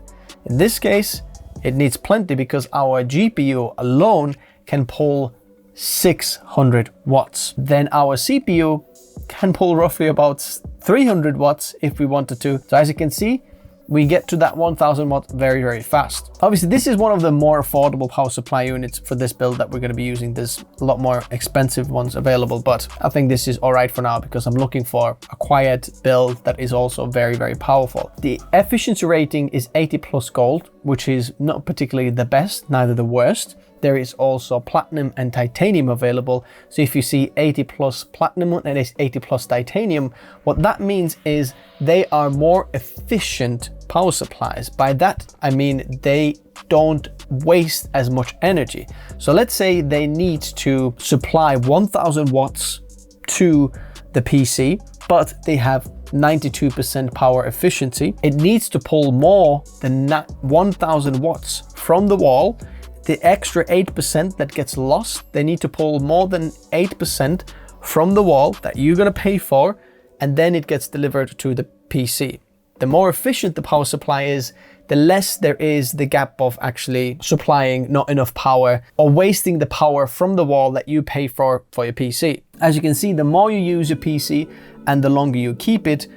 In this case, it needs plenty because our GPU alone can pull 600 watts. Then our CPU can pull roughly about 300 watts if we wanted to. So as you can see, we get to that 1000 watts very, very fast. Obviously, this is one of the more affordable power supply units for this build that we're going to be using. There's a lot more expensive ones available, but I think this is all right for now because I'm looking for a quiet build that is also very, very powerful. The efficiency rating is 80 plus gold, which is not particularly the best, neither the worst. There is also platinum and titanium available. So if you see 80 plus platinum and 80 plus titanium, what that means is they are more efficient power supplies. By that, I mean they don't waste as much energy. So let's say they need to supply 1000 watts to the PC, but they have 92% power efficiency. It needs to pull more than 1000 watts from the wall the extra 8% that gets lost, they need to pull more than 8% from the wall that you're gonna pay for, and then it gets delivered to the PC. The more efficient the power supply is, the less there is the gap of actually supplying not enough power or wasting the power from the wall that you pay for your PC. As you can see, the more you use your PC and the longer you keep it,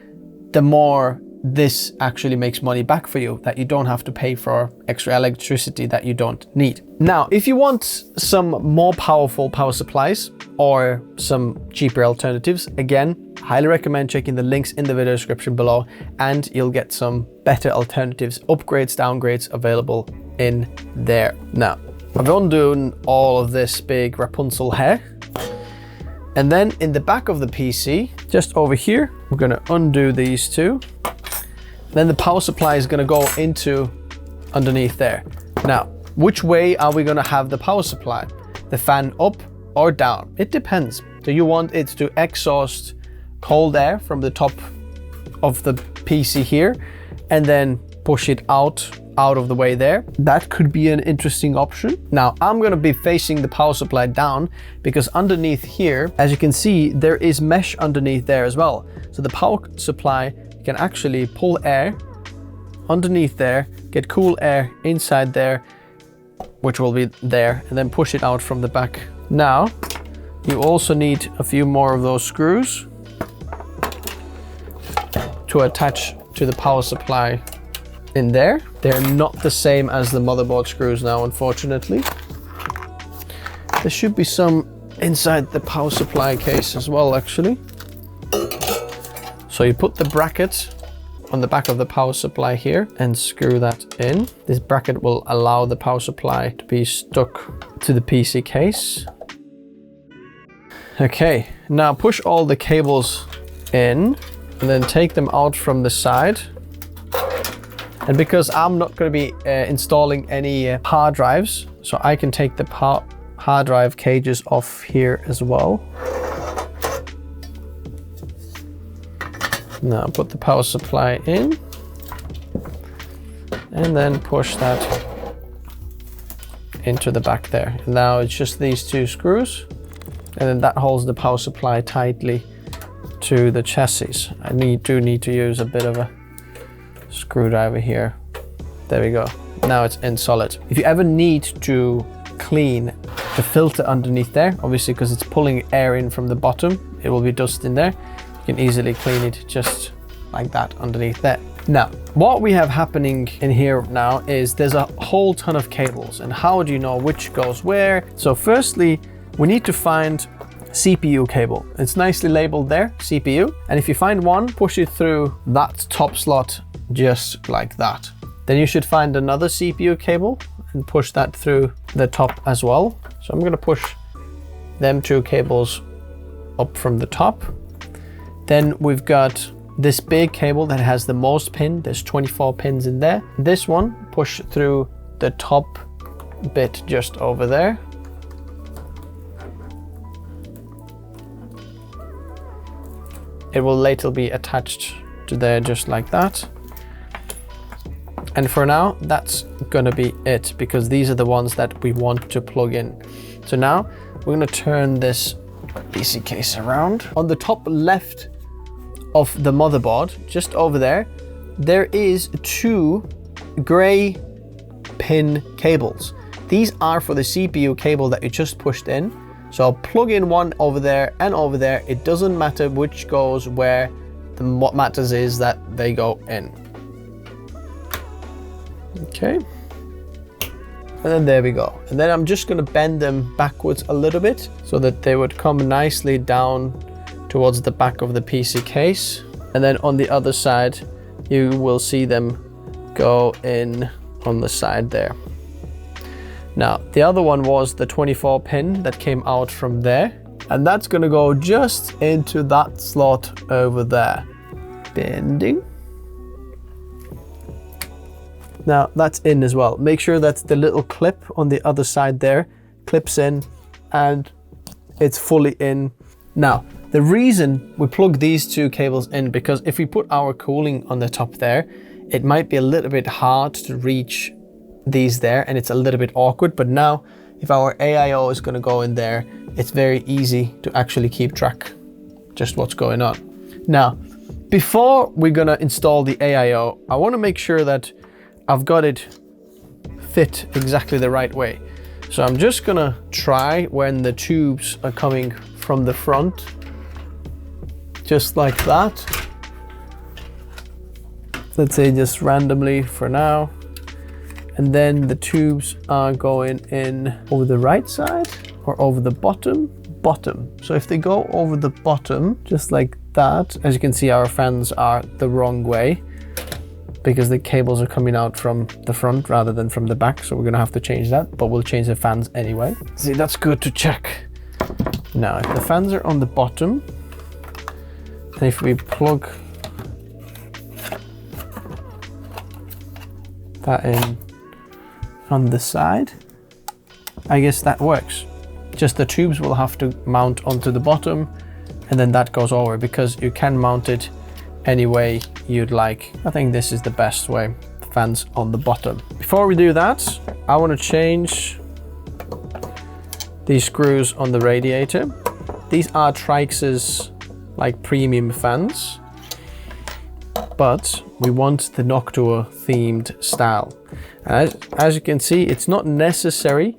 the more this actually makes money back for you, that you don't have to pay for extra electricity that you don't need. Now, if you want some more powerful power supplies or some cheaper alternatives, again, highly recommend checking the links in the video description below, and you'll get some better alternatives, upgrades, downgrades available in there. Now, I've undone all of this big Rapunzel hair. And then in the back of the PC, just over here, we're gonna undo these two. Then the power supply is gonna go into underneath there. Now, which way are we gonna have the power supply? The fan up or down? It depends. Do you want it to exhaust cold air from the top of the PC here and then push it out of the way there? That could be an interesting option. Now, I'm gonna be facing the power supply down because underneath here, as you can see, there is mesh underneath there as well. So the power supply can actually pull air underneath there, get cool air inside there, which will be there, and then push it out from the back. Now, you also need a few more of those screws to attach to the power supply in there. They're not the same as the motherboard screws now, unfortunately. There should be some inside the power supply case as well, actually. So you put the bracket on the back of the power supply here and screw that in. This bracket will allow the power supply to be stuck to the PC case. Okay, now push all the cables in and then take them out from the side. And because I'm not going to be installing any hard drives, so I can take the hard drive cages off here as well. Now put the power supply in and then push that into the back there. Now it's just these two screws, and then that holds the power supply tightly to the chassis. I do need to use a bit of a screwdriver here. There we go. Now it's in solid. If you ever need to clean the filter underneath there, obviously because it's pulling air in from the bottom, it will be dust in there. You can easily clean it just like that underneath there. Now, what we have happening in here now is there's a whole ton of cables, and how do you know which goes where? So firstly, we need to find CPU cable. It's nicely labeled there, CPU. And if you find one, push it through that top slot just like that. Then you should find another CPU cable and push that through the top as well. So I'm gonna push them two cables up from the top. Then we've got this big cable that has the most pin. There's 24 pins in there. This one, push through the top bit just over there. It will later be attached to there just like that. And for now, that's gonna be it, because these are the ones that we want to plug in. So now we're gonna turn this PC case around. On the top left of the motherboard, just over there, there is two gray pin cables. These are for the CPU cable that you just pushed in. So I'll plug in one over there and over there. It doesn't matter which goes where. What matters is that they go in. Okay. And then there we go. And then I'm just gonna bend them backwards a little bit so that they would come nicely down towards the back of the PC case. And then on the other side, you will see them go in on the side there. Now, the other one was the 24 pin that came out from there. And that's gonna go just into that slot over there. Bending. Now that's in as well. Make sure that the little clip on the other side there clips in and it's fully in. Now, the reason we plug these two cables in, because if we put our cooling on the top there, it might be a little bit hard to reach these there and it's a little bit awkward, but now if our AIO is gonna go in there, it's very easy to actually keep track just what's going on. Now, before we're gonna install the AIO, I wanna make sure that I've got it fit exactly the right way. So I'm just gonna try when the tubes are coming from the front, just like that. Let's say just randomly for now. And then the tubes are going in over the right side or over the bottom. So if they go over the bottom, just like that, as you can see, our fans are the wrong way because the cables are coming out from the front rather than from the back. So we're gonna have to change that, but we'll change the fans anyway. See, that's good to check. Now, if the fans are on the bottom, and if we plug that in on the side, I guess that works. Just the tubes will have to mount onto the bottom and then that goes over, because you can mount it any way you'd like. I think this is the best way, the fans on the bottom. Before we do that, I want to change these screws on the radiator. These are Trix's like premium fans, but we want the Noctua themed style. And as you can see, it's not necessary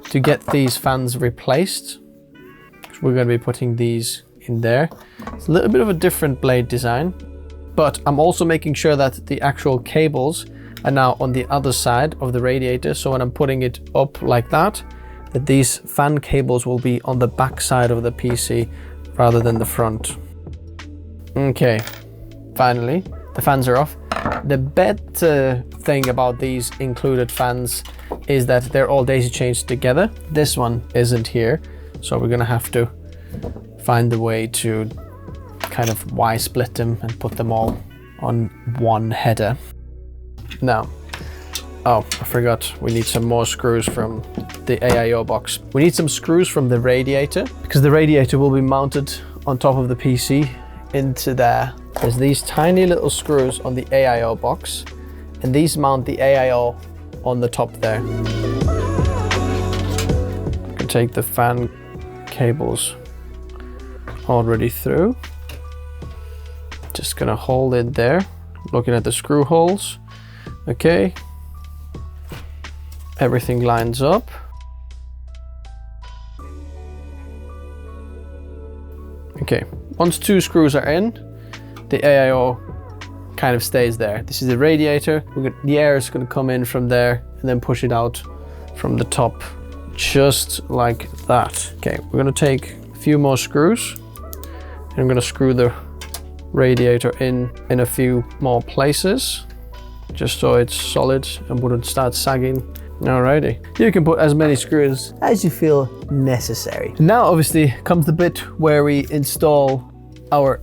to get these fans replaced. We're going to be putting these in there. It's a little bit of a different blade design, but I'm also making sure that the actual cables are now on the other side of the radiator. So when I'm putting it up like that, that these fan cables will be on the back side of the PC rather than the front. Okay, finally, the fans are off. The better thing about these included fans is that they're all daisy chained together. This one isn't here, so we're gonna have to find a way to kind of Y-split them and put them all on one header. Now, oh, I forgot, we need some more screws from the AIO box. We need some screws from the radiator, because the radiator will be mounted on top of the PC into there. There's these tiny little screws on the AIO box, and these mount the AIO on the top there. You can take the fan cables already through. Just gonna hold it there, looking at the screw holes. Okay, everything lines up. Okay, once two screws are in, the AIO kind of stays there. This is the radiator. The air is going to come in from there and then push it out from the top, just like that. Okay, we're going to take a few more screws and I'm going to screw the radiator in a few more places, just so it's solid and wouldn't start sagging. Alrighty, you can put as many screws as you feel necessary. Now obviously comes the bit where we install our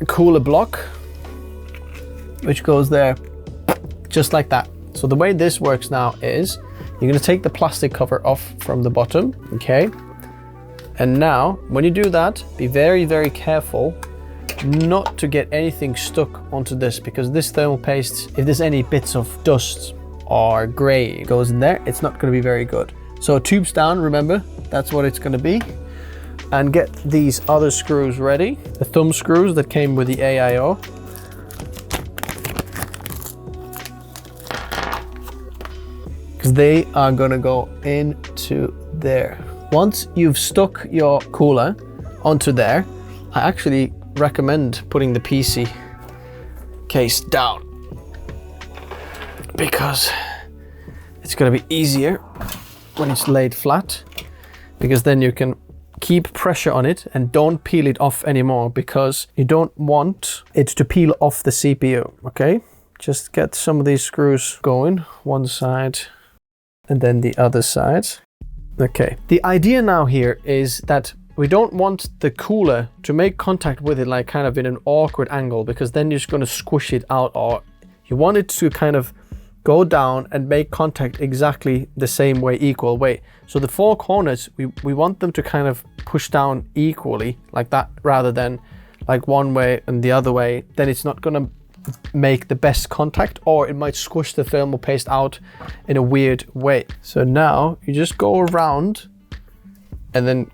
cooler block, which goes there just like that. So the way this works now is you're going to take the plastic cover off from the bottom, okay? And now when you do that, be very, very careful not to get anything stuck onto this, because this thermal paste, if there's any bits of dust or gray goes in there, it's not going to be very good. So tubes down, remember, that's what it's going to be. And get these other screws ready, the thumb screws that came with the AIO. Because they are going to go into there. Once you've stuck your cooler onto there, I actually recommend putting the PC case down, because it's going to be easier when it's laid flat, because then you can keep pressure on it and don't peel it off anymore, because you don't want it to peel off the CPU, okay? Just get some of these screws going, one side and then the other side. Okay, the idea now here is that we don't want the cooler to make contact with it like kind of in an awkward angle, because then you're just going to squish it out, or you want it to kind of go down and make contact exactly the same way, equal way. So the four corners, we want them to kind of push down equally like that, rather than like one way and the other way. Then it's not going to make the best contact, or it might squish the thermal paste out in a weird way. So now you just go around and then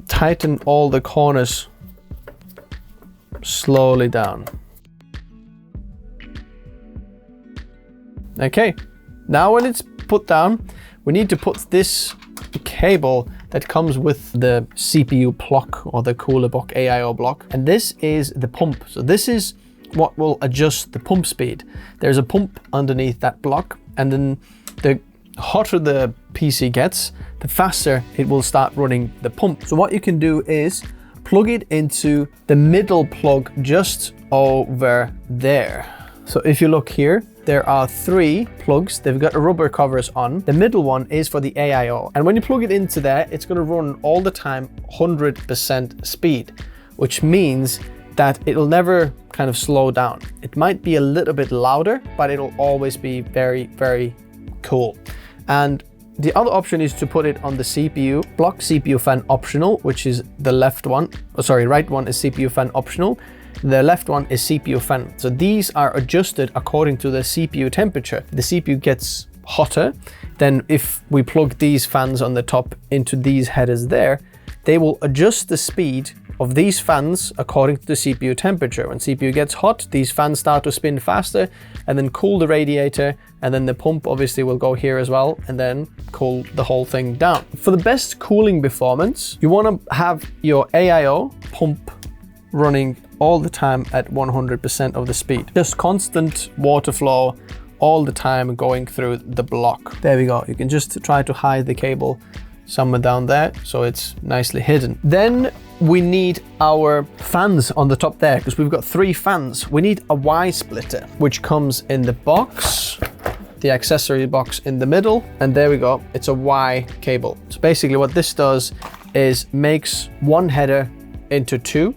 tighten all the corners slowly down. Okay, now when it's put down, we need to put this cable that comes with the CPU block or the cooler block, AIO block, and this is the pump. So this is what will adjust the pump speed. There's a pump underneath that block, and then the hotter the PC gets, the faster it will start running the pump. So what you can do is plug it into the middle plug just over there. So if you look here, there are 3 plugs. They've got rubber covers on. The middle one is for the AIO. And when you plug it into there, it's gonna run all the time 100% speed, which means that it'll never kind of slow down. It might be a little bit louder, but it'll always be very, very cool. And the other option is to put it on the CPU block, CPU fan optional, which is the left one. Oh, sorry, right one is CPU fan optional. The left one is CPU fan. So these are adjusted according to the CPU temperature. The CPU gets hotter, then if we plug these fans on the top into these headers there, they will adjust the speed of these fans according to the CPU temperature. When CPU gets hot, these fans start to spin faster and then cool the radiator, and then the pump obviously will go here as well and then cool the whole thing down. For the best cooling performance, you want to have your AIO pump running all the time at 100% of the speed. Just constant water flow all the time going through the block. There we go. You can just try to hide the cable somewhere down there so it's nicely hidden. Then we need our fans on the top there, because we've got 3 fans. We need a Y splitter, which comes in the box, the accessory box in the middle, and there we go. It's a Y cable. So basically what this does is makes one header into 2,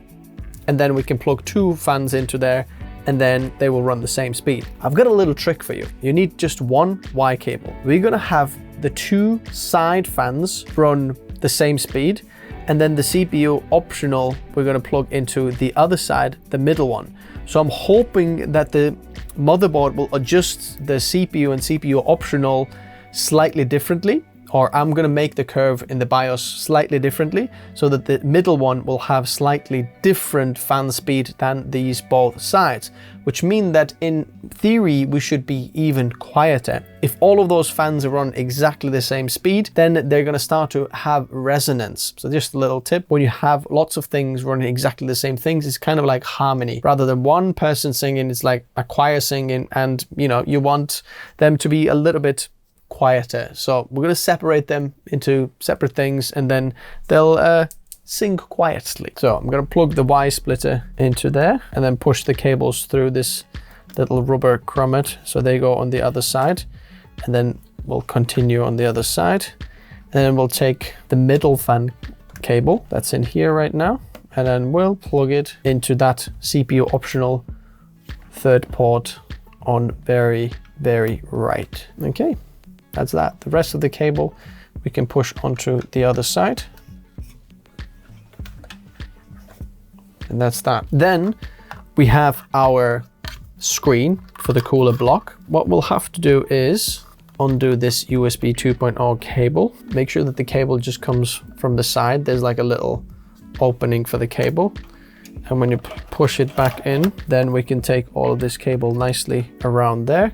and then we can plug 2 fans into there, and then they will run the same speed. I've got a little trick for you. You need just one Y cable. We're gonna have the 2 side fans run the same speed, and then the CPU optional we're gonna plug into the other side, the middle one. So I'm hoping that the motherboard will adjust the CPU and CPU optional slightly differently, or I'm gonna make the curve in the BIOS slightly differently so that the middle one will have slightly different fan speed than these both sides, which mean that in theory, we should be even quieter. If all of those fans run exactly the same speed, then they're gonna start to have resonance. So just a little tip, when you have lots of things running exactly the same things, it's kind of like harmony. Rather than one person singing, it's like a choir singing, and you want them to be a little bit quieter. So we're going to separate them into separate things, and then they'll sing quietly. So I'm going to plug the Y splitter into there and then push the cables through this little rubber grommet so they go on the other side, and then we'll continue on the other side. And then we'll take the middle fan cable that's in here right now, and then we'll plug it into that CPU optional 3rd port on very, very right. Okay. That's that. The rest of the cable we can push onto the other side. And that's that. Then we have our screen for the cooler block. What we'll have to do is undo this USB 2.0 cable. Make sure that the cable just comes from the side. There's like a little opening for the cable. And when you push it back in, then we can take all of this cable nicely around there,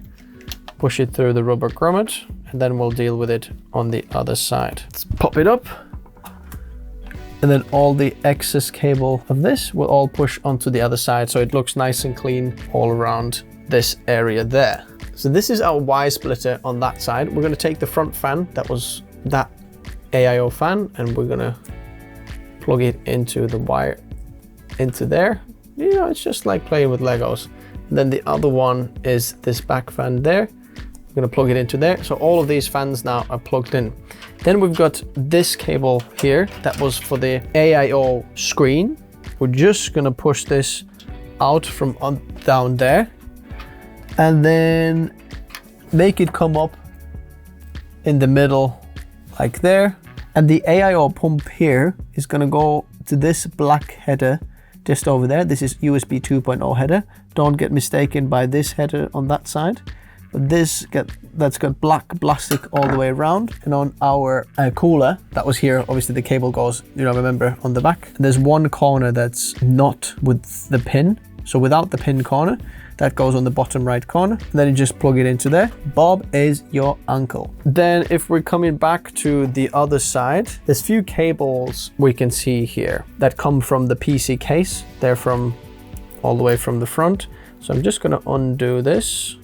push it through the rubber grommet, and then we'll deal with it on the other side. Let's pop it up. And then all the excess cable of this will all push onto the other side, so it looks nice and clean all around this area there. So this is our Y splitter on that side. We're gonna take the front fan, that was that AIO fan, and we're gonna plug it into the wire into there. It's just like playing with Legos. And then the other one is this back fan there. I'm gonna plug it into there. So all of these fans now are plugged in. Then we've got this cable here that was for the AIO screen. We're just gonna push this out from down there, and then make it come up in the middle like there. And the AIO pump here is gonna go to this black header just over there. This is USB 2.0 header. Don't get mistaken by this header on that side. But that's got black plastic all the way around. And on our cooler that was here, obviously the cable goes, remember, on the back. And there's one corner that's not with the pin. So without the pin corner, that goes on the bottom right corner. And then you just plug it into there. Bob is your uncle. Then if we're coming back to the other side, there's few cables we can see here that come from the PC case. They're from all the way from the front. So I'm just gonna undo this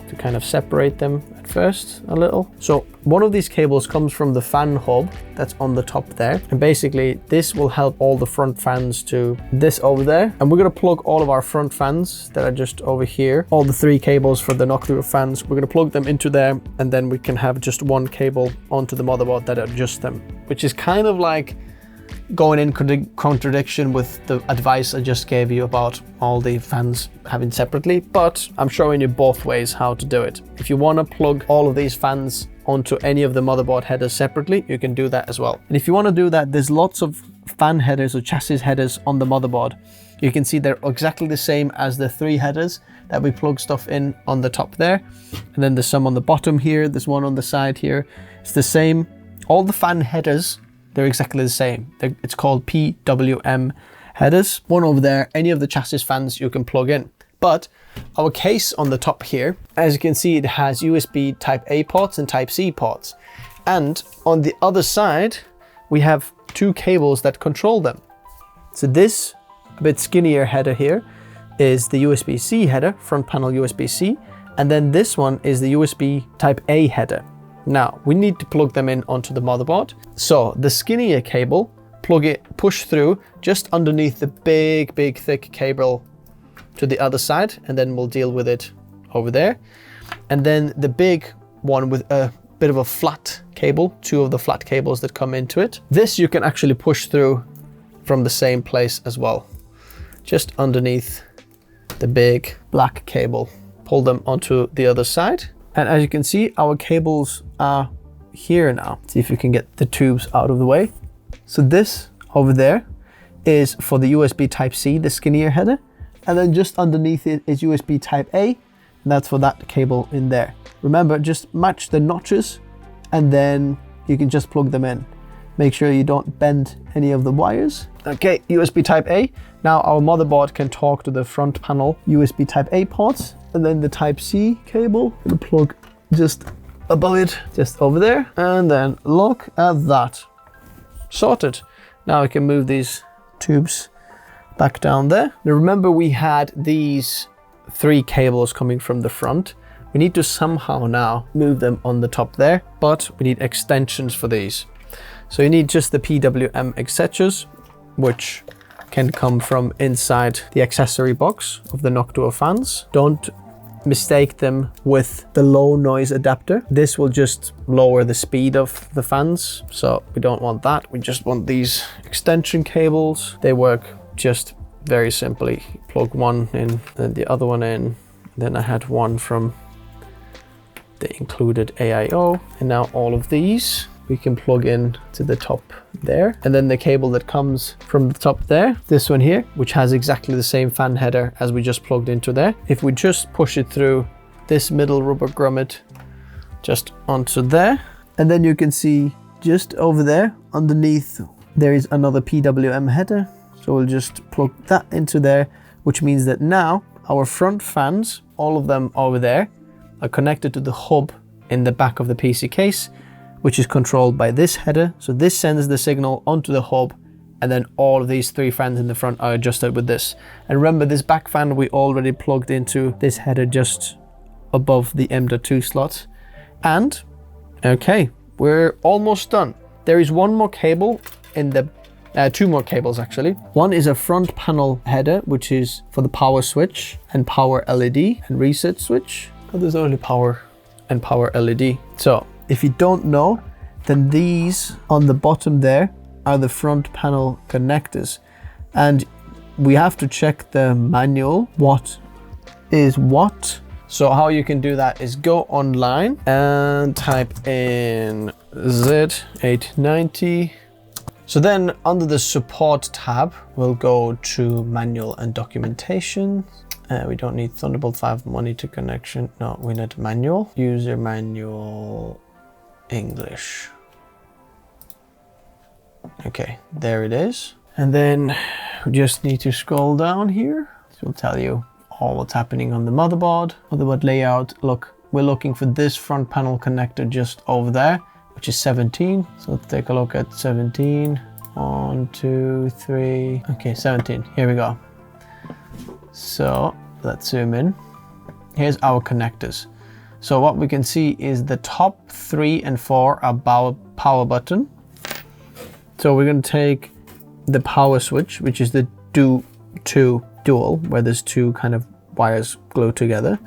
to kind of separate them at first a little. So one of these cables comes from the fan hub that's on the top there. And basically this will help all the front fans to this over there. And we're gonna plug all of our front fans that are just over here, all the 3 cables for the knock-through fans, we're gonna plug them into there, and then we can have just one cable onto the motherboard that adjusts them, which is kind of like going in contradiction with the advice I just gave you about all the fans having separately, but I'm showing you both ways how to do it. If you want to plug all of these fans onto any of the motherboard headers separately, you can do that as well. And if you want to do that, there's lots of fan headers or chassis headers on the motherboard. You can see they're exactly the same as the 3 headers that we plug stuff in on the top there. And then there's some on the bottom here, there's one on the side here. It's the same. All the fan headers, they're exactly the same. It's called PWM headers. One over there, any of the chassis fans you can plug in. But our case on the top here, as you can see, it has USB Type A ports and Type C ports. And on the other side, we have 2 cables that control them. So this a bit skinnier header here is the USB-C header, front panel USB-C. And then this one is the USB Type A header. Now we need to plug them in onto the motherboard. So the skinnier cable, push through just underneath the big thick cable to the other side, and then we'll deal with it over there. And then the big one with a bit of a flat cable, 2 of the flat cables that come into it. This you can actually push through from the same place as well, just underneath the big black cable. Pull them onto the other side. And as you can see, our cables are here now. See if you can get the tubes out of the way. So this over there is for the USB Type C, the skinnier header. And then just underneath it is USB Type A, and that's for that cable in there. Remember, just match the notches and then you can just plug them in. Make sure you don't bend any of the wires. Okay, USB Type A. Now our motherboard can talk to the front panel USB Type A ports, and then the Type C cable, gonna plug just above it, just over there. And then look at that, sorted. Now we can move these tubes back down there. Now remember, we had these 3 cables coming from the front. We need to somehow now move them on the top there, but we need extensions for these. So you need just the PWM accessories, which can come from inside the accessory box of the knock-door fans. Don't mistake them with the low noise adapter. This will just lower the speed of the fans, so we don't want that. We just want these extension cables. They work just very simply. Plug one in, then the other one in. Then I had one from the included AIO, and now all of these we can plug in to the top there. And then the cable that comes from the top there, this one here, which has exactly the same fan header as we just plugged into there. If we just push it through this middle rubber grommet just onto there, and then you can see just over there underneath there is another PWM header. So we'll just plug that into there, which means that now our front fans, all of them over there, are connected to the hub in the back of the PC case, which is controlled by this header. So this sends the signal onto the hub, and then all of these 3 fans in the front are adjusted with this. And remember, this back fan we already plugged into this header just above the M.2 slot. And okay, we're almost done. There is one more cable in the 2 more cables actually. One is a front panel header, which is for the power switch and power LED and reset switch. Oh, there's only power and power LED. So if you don't know, then these on the bottom there are the front panel connectors. And we have to check the manual, what is what. So how you can do that is go online and type in Z890 So then under the support tab, we'll go to manual and documentation. We don't need Thunderbolt 5 monitor connection. No, we need manual. User manual English. Okay, there it is. And then we just need to scroll down here. This will tell you all what's happening on the motherboard. Motherboard layout. Look, we're looking for this front panel connector just over there, which is 17. So let's take a look at 17. 1, 2, 3. Okay, 17. Here we go. So let's zoom in. Here's our connectors. So what we can see is the top 3 and 4 are power button. So we're going to take the power switch, which is the to dual, where there's 2 kind of wires glued together.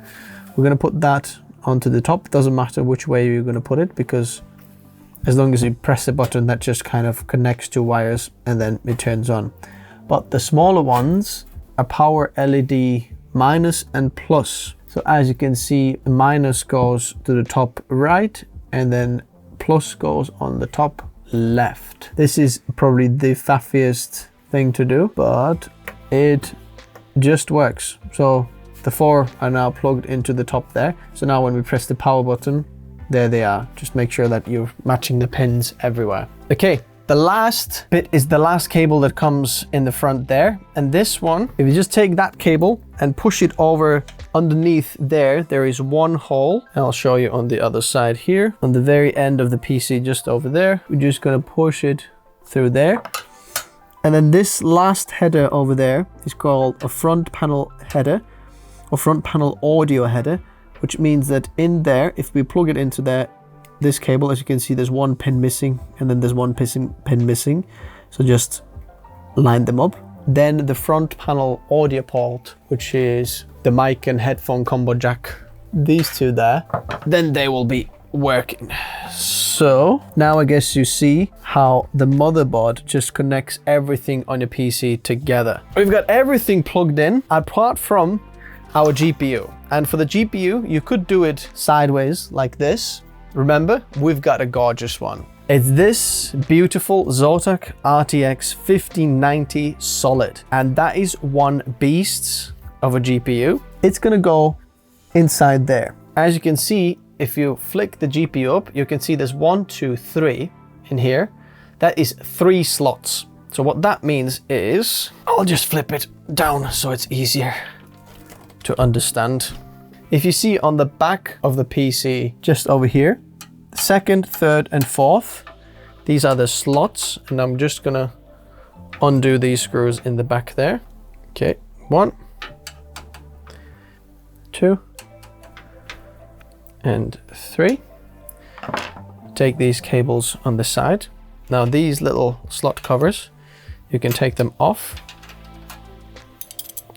We're going to put that onto the top. Doesn't matter which way you're going to put it, because as long as you press the button, that just kind of connects 2 wires and then it turns on. But the smaller ones are power LED minus and plus. So as you can see, minus goes to the top right and then plus goes on the top left. This is probably the faffiest thing to do, but it just works. So the 4 are now plugged into the top there. So now when we press the power button, there they are. Just make sure that you're matching the pins everywhere. Okay, the last bit is the last cable that comes in the front there. And this one, if you just take that cable and push it over underneath there, there is one hole. And I'll show you on the other side here. On the very end of the PC, just over there, we're just gonna push it through there. And then this last header over there is called a front panel header or front panel audio header, which means that in there, if we plug it into there, this cable, as you can see, there's 1 pin missing and then there's 1 pin missing. So just line them up. Then the front panel audio port, which is the mic and headphone combo jack, these 2 there, then they will be working. So now I guess you see how the motherboard just connects everything on your PC together. We've got everything plugged in apart from our GPU. And for the GPU, you could do it sideways like this. Remember, we've got a gorgeous one. It's this beautiful Zotac RTX 1590 solid. And that is one beast of a GPU. It's gonna go inside there. As you can see, if you flick the GPU up, you can see there's 1, 2, 3 in here. That is 3 slots. So what that means is, I'll just flip it down so it's easier to understand. If you see on the back of the PC, just over here, 2nd, 3rd, and 4th, these are the slots, and I'm just gonna undo these screws in the back there. Okay, 1, 2, and 3. Take these cables on the side. Now these little slot covers, you can take them off.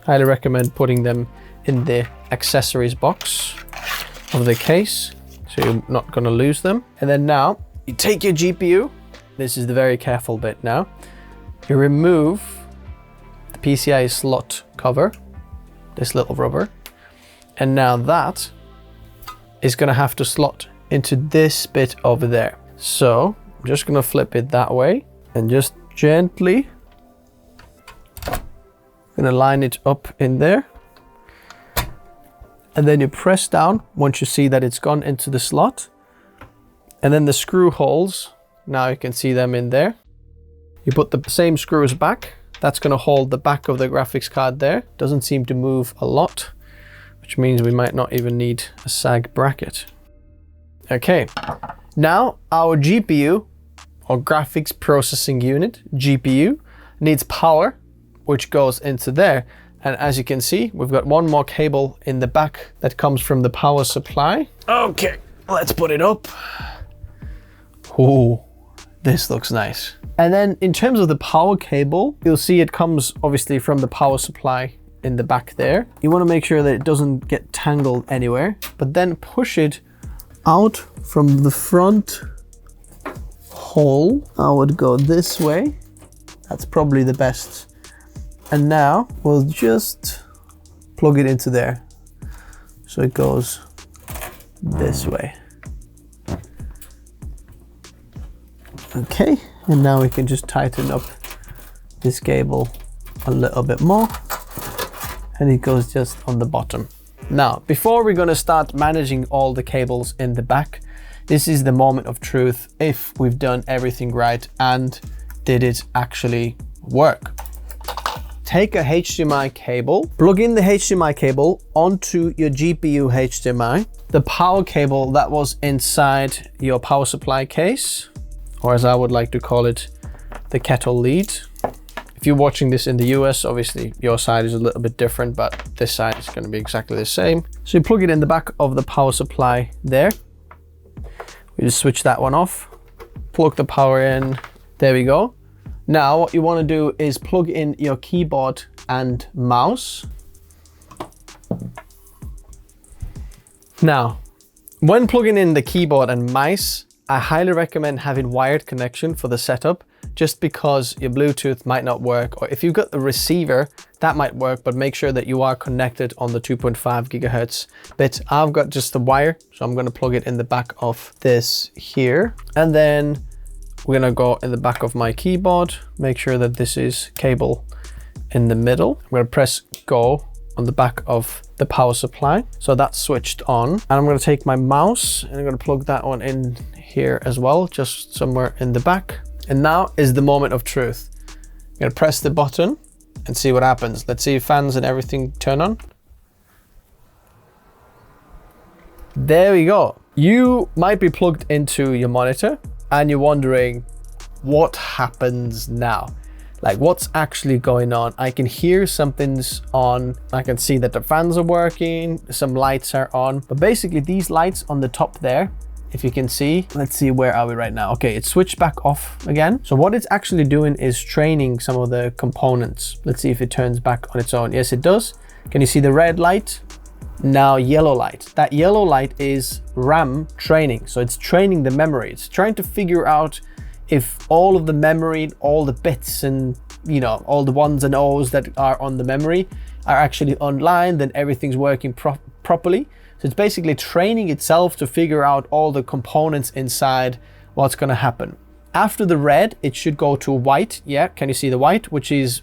Highly recommend putting them in the accessories box of the case, so you're not going to lose them. And then now you take your GPU. This is the very careful bit now. You remove the PCI slot cover, this little rubber, and now that is going to have to slot into this bit over there. So I'm just going to flip it that way and just gently going to line it up in there. And then you press down once you see that it's gone into the slot. And then the screw holes, now you can see them in there. You put the same screws back. That's going to hold the back of the graphics card there. Doesn't seem to move a lot, which means we might not even need a sag bracket. Okay, now our GPU, or graphics processing unit, GPU, needs power, which goes into there. And as you can see, we've got one more cable in the back that comes from the power supply. Okay, let's put it up. Ooh, this looks nice. And then in terms of the power cable, you'll see it comes obviously from the power supply in the back there. You want to make sure that it doesn't get tangled anywhere, but then push it out from the front hole. I would go this way. That's probably the best. And now we'll just plug it into there. So it goes Okay, and now we can just tighten up this cable a little bit more, and it goes just on the bottom. Now, before we're gonna start managing all the cables in the back, this is the moment of truth if we've done everything right and did it actually work. Take a HDMI cable, plug in the HDMI cable onto your GPU HDMI, the power cable that was inside your power supply case, or as I would like to call it, the kettle lead. If you're watching this in the US, obviously your side is a little bit different, but this side is going to be exactly the same. So you plug it in the back of the power supply there. We just switch that one off, plug the power in, there we go. Now what you want to do is plug in your keyboard and mouse. Now, when plugging in the keyboard and mouse, I highly recommend having wired connection for the setup, just because your Bluetooth might not work, or if you've got the receiver, that might work, but make sure that you are connected on the 2.5 gigahertz bit. I've got just the wire, so I'm going to plug it in the back of this here. And then we're going to go in the back of my keyboard, make sure that this is cable in the middle. I'm going to press go on the back of the power supply. So that's switched on. And I'm going to take my mouse and I'm going to plug that one in here as well, just somewhere in the back. And now is the moment of truth. I'm gonna press the button and see what happens. Let's see if fans and everything turn on. There we go. You might be plugged into your monitor and you're wondering what happens now. Like, what's actually going on? I can hear something's on. I can see that the fans are working, some lights are on, but basically these lights on the top there, if you can see, let's see, where are we right now? Okay, it's switched back off again. So what it's actually doing is training some of the components. Let's see if it turns back on its own. Yes, it does. Can you see the red light? Now yellow light. That yellow light is RAM training. So it's training the memory. It's trying to figure out if all of the memory, all the bits and, you know, all the ones and O's that are on the memory are actually online, then everything's working properly. So it's basically training itself to figure out all the components inside, what's going to happen. After the red, it should go to white. Yeah, can you see the white, which is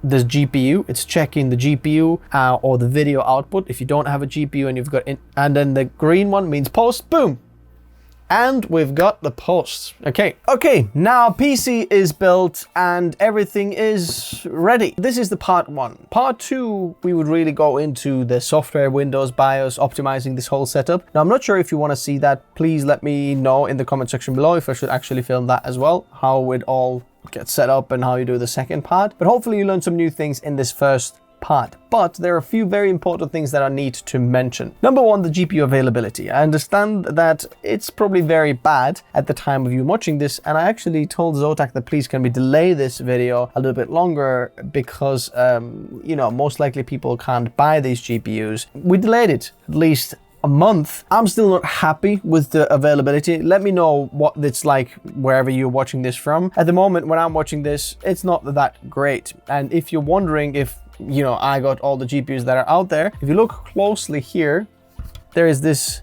the GPU? It's checking the GPU or the video output. If you don't have a GPU and you've got it, and then the green one means post, boom. And we've got the posts. Okay, now PC is built and everything is ready. This is the part one. Part two, we would really go into the software, Windows, BIOS, optimizing this whole setup. Now, I'm not sure if you want to see that. Please let me know in the comment section below if I should actually film that as well, how it all gets set up and how you do the second part. But hopefully you learned some new things in this first part. But there are a few very important things that I need to mention. Number one, the GPU availability. I understand that it's probably very bad at the time of you watching this, and I actually told Zotac that please can we delay this video a little bit longer because you know, most likely people can't buy these GPUs. We delayed it at least a month. I'm still not happy with the availability. Let me know what it's like wherever you're watching this from. At the moment when I'm watching this, it's not that great. And if you're wondering if, you know, I got all the GPUs that are out there, if you look closely here, there is this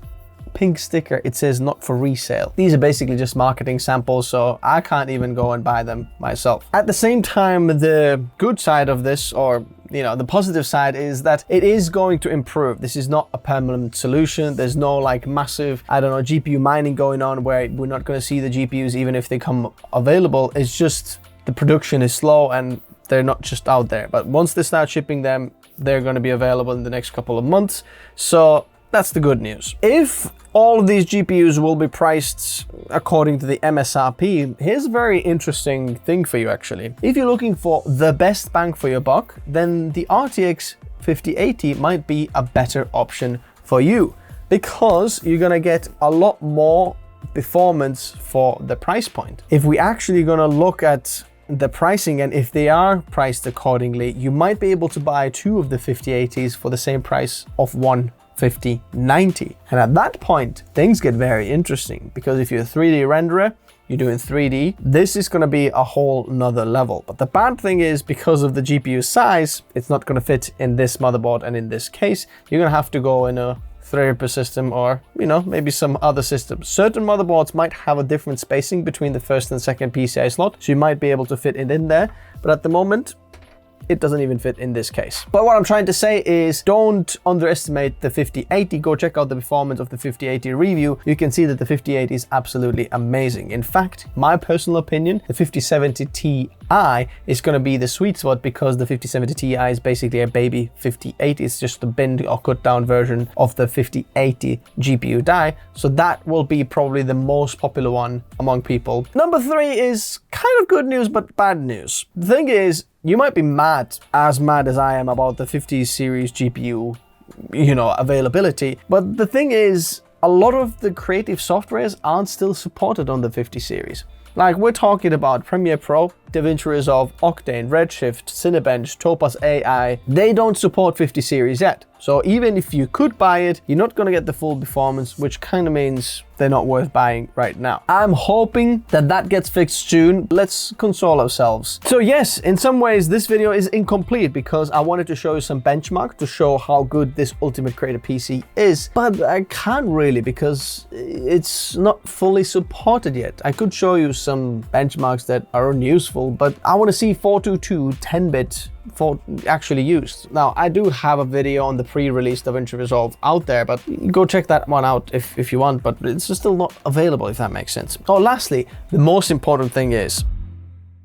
pink sticker. It says not for resale. These are basically just marketing samples, so I can't even go and buy them myself. At the same time, the good side of this, or you know, the positive side, is that it is going to improve. This is not a permanent solution. There's no like massive, I don't know, GPU mining going on where we're not going to see the GPUs even if they come available. It's just the production is slow and they're not just out there. But once they start shipping them, they're going to be available in the next couple of months. So that's the good news. If all of these GPUs will be priced according to the MSRP, here's a very interesting thing for you actually. If you're looking for the best bang for your buck, then the RTX 5080 might be a better option for you, because you're gonna get a lot more performance for the price point. If we actually gonna look at the pricing, and if they are priced accordingly, you might be able to buy two of the 5080s for the same price of one 5090. And at that point, things get very interesting, because if you're a 3D renderer, you're doing 3D, this is going to be a whole nother level. But the bad thing is, because of the GPU size, it's not going to fit in this motherboard, and in this case, you're going to have to go in a Threadripper system or, you know, maybe some other systems. Certain motherboards might have a different spacing between the first and second PCI slot, so you might be able to fit it in there. But at the moment, it doesn't even fit in this case. But what I'm trying to say is don't underestimate the 5080. Go check out the performance of the 5080 review. You can see that the 5080 is absolutely amazing. In fact, my personal opinion, the 5070 Ti is going to be the sweet spot because the 5070 Ti is basically a baby 5080. It's just a binned or cut down version of the 5080 GPU die. So that will be probably the most popular one among people. Number 3 is kind of good news, but bad news. The thing is, you might be mad as I am about the 50 series GPU, you know, availability. But the thing is, a lot of the creative softwares aren't still supported on the 50 series. Like, we're talking about Premiere Pro, DaVinci Resolve, Octane, Redshift, Cinebench, Topaz AI. They don't support 50 series yet. So even if you could buy it, you're not gonna get the full performance, which kind of means they're not worth buying right now. I'm hoping that that gets fixed soon. Let's console ourselves. So yes, in some ways this video is incomplete because I wanted to show you some benchmark to show how good this Ultimate Creator PC is, but I can't really because it's not fully supported yet. I could show you some benchmarks that are unuseful, but I want to see 422 10-bit for actually used. Now, I do have a video on the pre-release DaVinci Resolve out there, but go check that one out if you want, but it's still not available, if that makes sense. Oh, lastly, the most important thing is